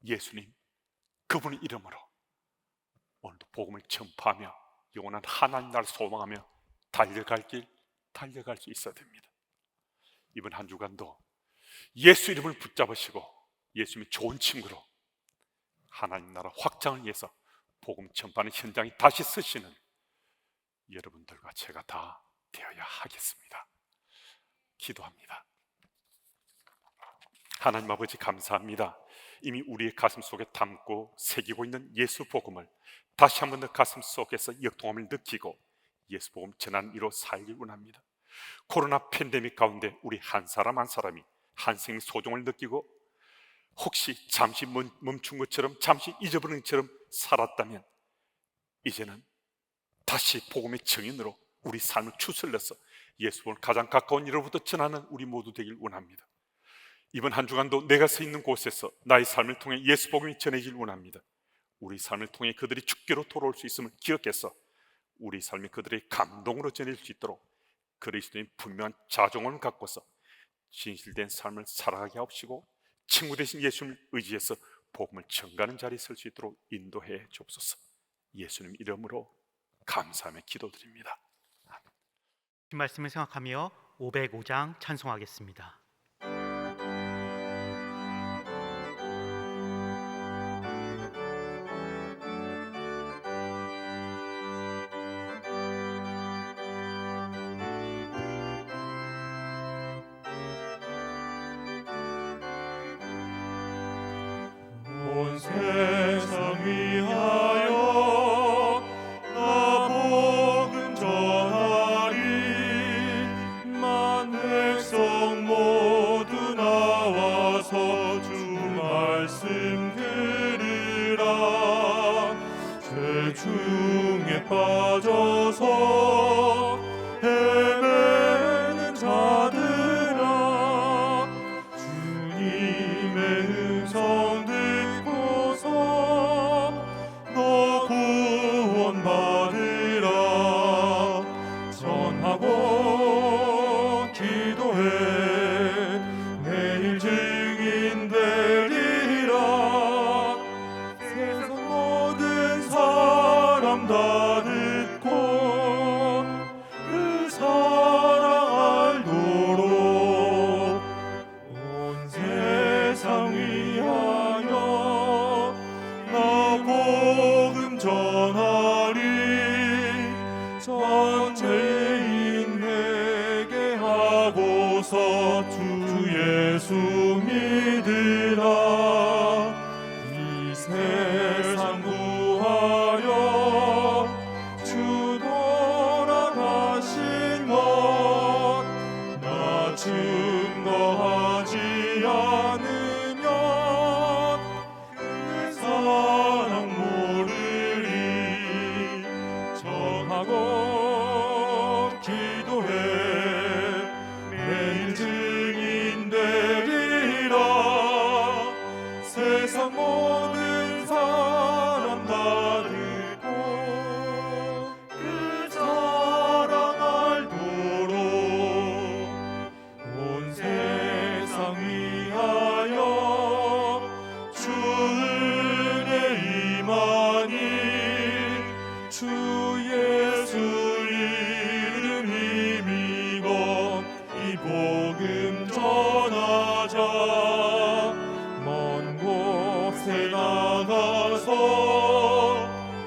예수님, 그분의 이름으로 오늘도 복음을 전파하며 영원한 하나님 나라를 소망하며 달려갈 수 있어야 됩니다. 이번 한 주간도 예수 이름을 붙잡으시고 예수님의 좋은 친구로 하나님 나라 확장을 위해서 복음 전파하는 현장에 다시 쓰시는 여러분들과 제가 다 되어야 하겠습니다. 기도합니다. 하나님 아버지 감사합니다. 이미 우리의 가슴 속에 담고 새기고 있는 예수 복음을 다시 한 번 더 가슴 속에서 역동함을 느끼고 예수 복음 전하는 이로 살길 원합니다. 코로나 팬데믹 가운데 우리 한 사람 한 사람이 한 생의 소중을 느끼고 혹시 잠시 멈춘 것처럼 잠시 잊어버린 것처럼 살았다면 이제는 다시 복음의 증인으로 우리 삶을 추슬려서 예수를 가장 가까운 이로부터 전하는 우리 모두 되길 원합니다. 이번 한 주간도 내가 서 있는 곳에서 나의 삶을 통해 예수 복음이 전해질 원합니다. 우리 삶을 통해 그들이 주께로 돌아올 수 있음을 기억해서 우리 삶이 그들의 감동으로 전해질 수 있도록 그리스도인 분명한 자종을 갖고서 진실된 삶을 살아가게 하옵시고 친구 되신 예수님을 의지해서 복음을 전가하는 자리에 설 수 있도록 인도해 주옵소서. 예수님 이름으로 감사하며 기도드립니다. 이 말씀을 생각하며 505장 찬송하겠습니다. 온 세상 위하여 나 복음 전하리. 만 백성 모두 나와서 주 말씀 들으라. 죄 중에 빠져서 헤매는 자들아, 주님의 음성 너 구원 받으라. 전하고 기도해 매일 증인 되리라. 세상 모든 사람 다 듣고 그 사랑 알도록 온 세상 위하여 나 복음 전하리. 전체인에게 하고서 주 예수 믿으라. 이 세상 구하여 주 돌아가신 것 나 증거하지 않으면 그 사랑 모르리. 전하고 기도해 매일 증인 되리라. 세상 모든 사람 다 듣고 그 사랑 알도록 온 세상 위하여 주 은혜 임하니. 주 예수 이름 힘입어 이 복음 전하자. 먼 곳에 나가서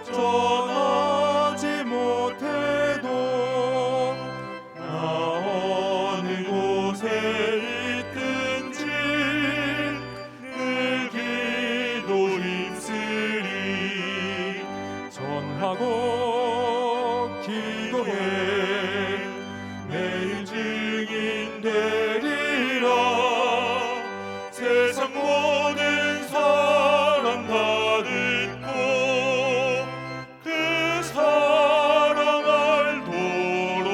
전하지 못해도 나 어느 곳에 있든지 늘 기도 힘쓰리. 전하고 기도해 매일 증인 되리라. 세상 모든 사람 다 듣고 그 사랑 알도록.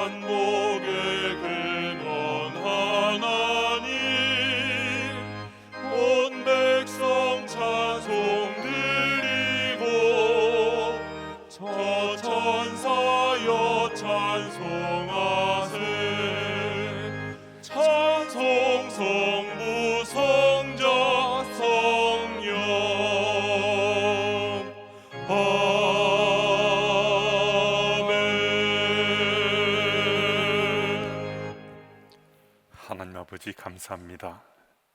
만복의 근원 하나님, 온 백성 찬송 드리고 저 천사여 찬송하세. 찬송 성부 성자 성령 아버지 감사합니다.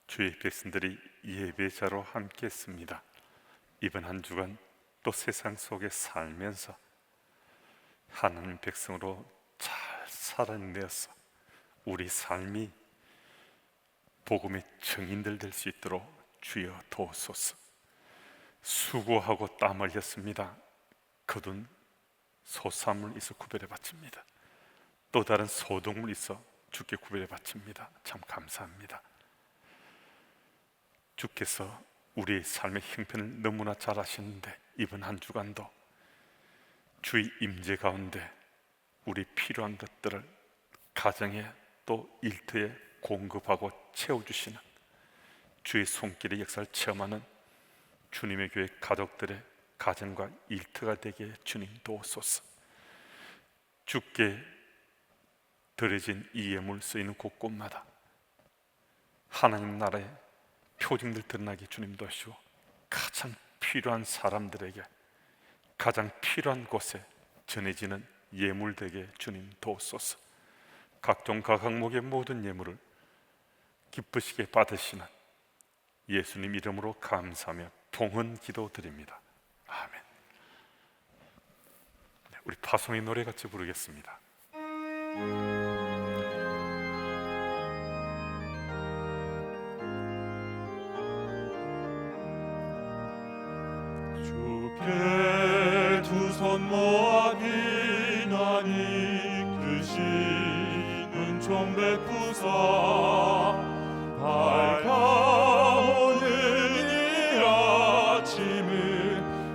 주의 백성들이 예배자로 함께 했습니다. 이번 한 주간 또 세상 속에 살면서 하나님 백성으로 잘 살아내어서 우리 삶이 복음의 증인들 될 수 있도록 주여 도우소서. 수고하고 땀 흘렸습니다. 거둔 소산물 있어 구별해 바칩니다. 또 다른 소동물 있어 주께 구별해 바칩니다. 참 감사합니다. 주께서 우리의 삶의 형편을 너무나 잘 아시는데 이번 한 주간도 주의 임재 가운데 우리 필요한 것들을 가정에 또 일터에 공급하고 채워주시는 주의 손길의 역사를 체험하는 주님의 교회 가족들의 가정과 일터가 되게 주님 도우소서. 주께 드려진 이 예물 쓰이는 곳곳마다 하나님 나라의 표징들 드러나게 주님 도와주시고 가장 필요한 사람들에게 가장 필요한 곳에 전해지는 예물 되게 주님 도우소서. 각종 각항목의 모든 예물을 기쁘시게 받으시는 예수님 이름으로 감사하며 봉헌 기도드립니다. 아멘. 네, 우리 파송의 노래 같이 부르겠습니다. 주께 두 손 모아 비나니 크신 은총 베푸사 밝아오는 이 아침을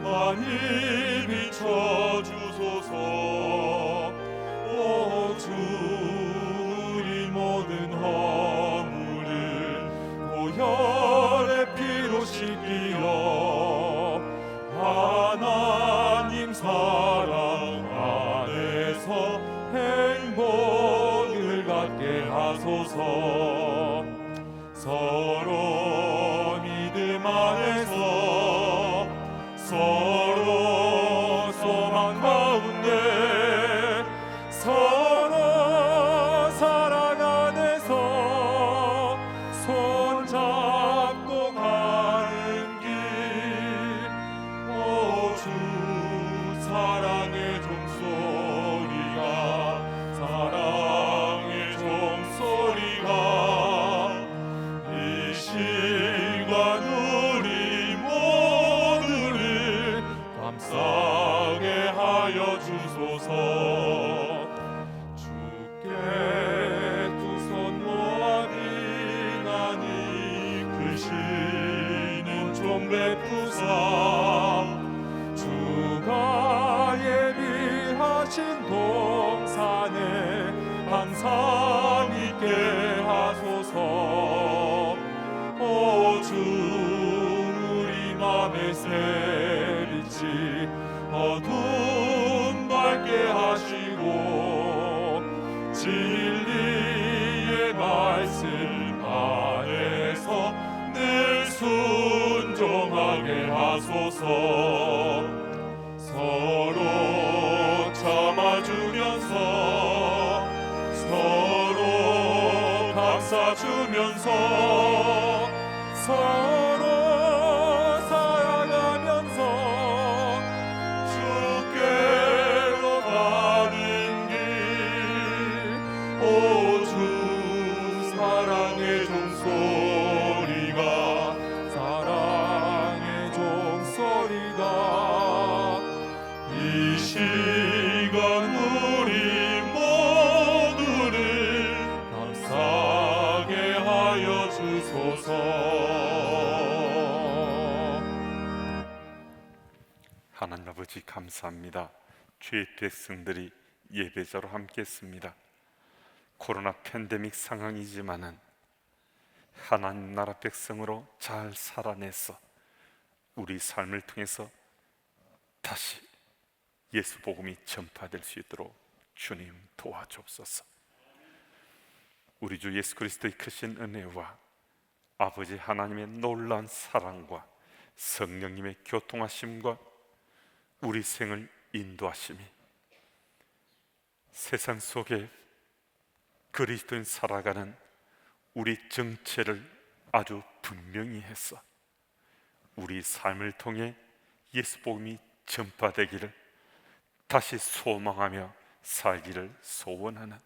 많이 비춰주소서. 오 주 우리 모든 허물을 보혈의 피로 씻기어 하나님 사랑 안에서 행복을 갖게 하소서. 서로 믿음 안에서 서로 소망 가운데 서로 사랑 안에서 손잡고 가는 길. 오 주 사랑의 종소리가 사랑의 종소리가 이 시간 우리 모두를 감싸게 하여 주소서. 주께 두 손 모아 비나니 크신 좀 베푸사 주가 예비하신 동산에 항상 있게 하소서. 오 주 우리 맘에 새 빛이 어둠 밝게 하시고 진리의 말씀 안에서 늘 순종하게 하소서. 서로 참아주면서 서로 감싸주면서 서로 사랑하면서 주께로 가는 길. 오 주 사랑의 종소리가 사랑의 종소리가 이 시간 우리 모두를 감싸게 하여 주소서. 하나님 아버지 감사합니다. 주의 백성들이 예배자로 함께했습니다. 코로나 팬데믹 상황이지만은 하나님 나라 백성으로 잘 살아내서 우리 삶을 통해서 다시 예수 복음이 전파될 수 있도록 주님 도와주옵소서. 우리 주 예수 그리스도의 크신 은혜와 아버지 하나님의 놀라운 사랑과 성령님의 교통하심과 우리 생을 인도하심이 세상 속에 그리스도인 살아가는 우리 정체를 아주 분명히 했어. 우리 삶을 통해 예수 복음이 전파되기를 다시 소망하며 살기를 소원하는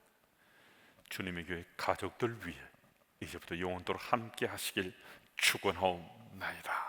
주님의 교회 가족들 위해 이제부터 영원토록 함께 하시길 축원하옵나이다.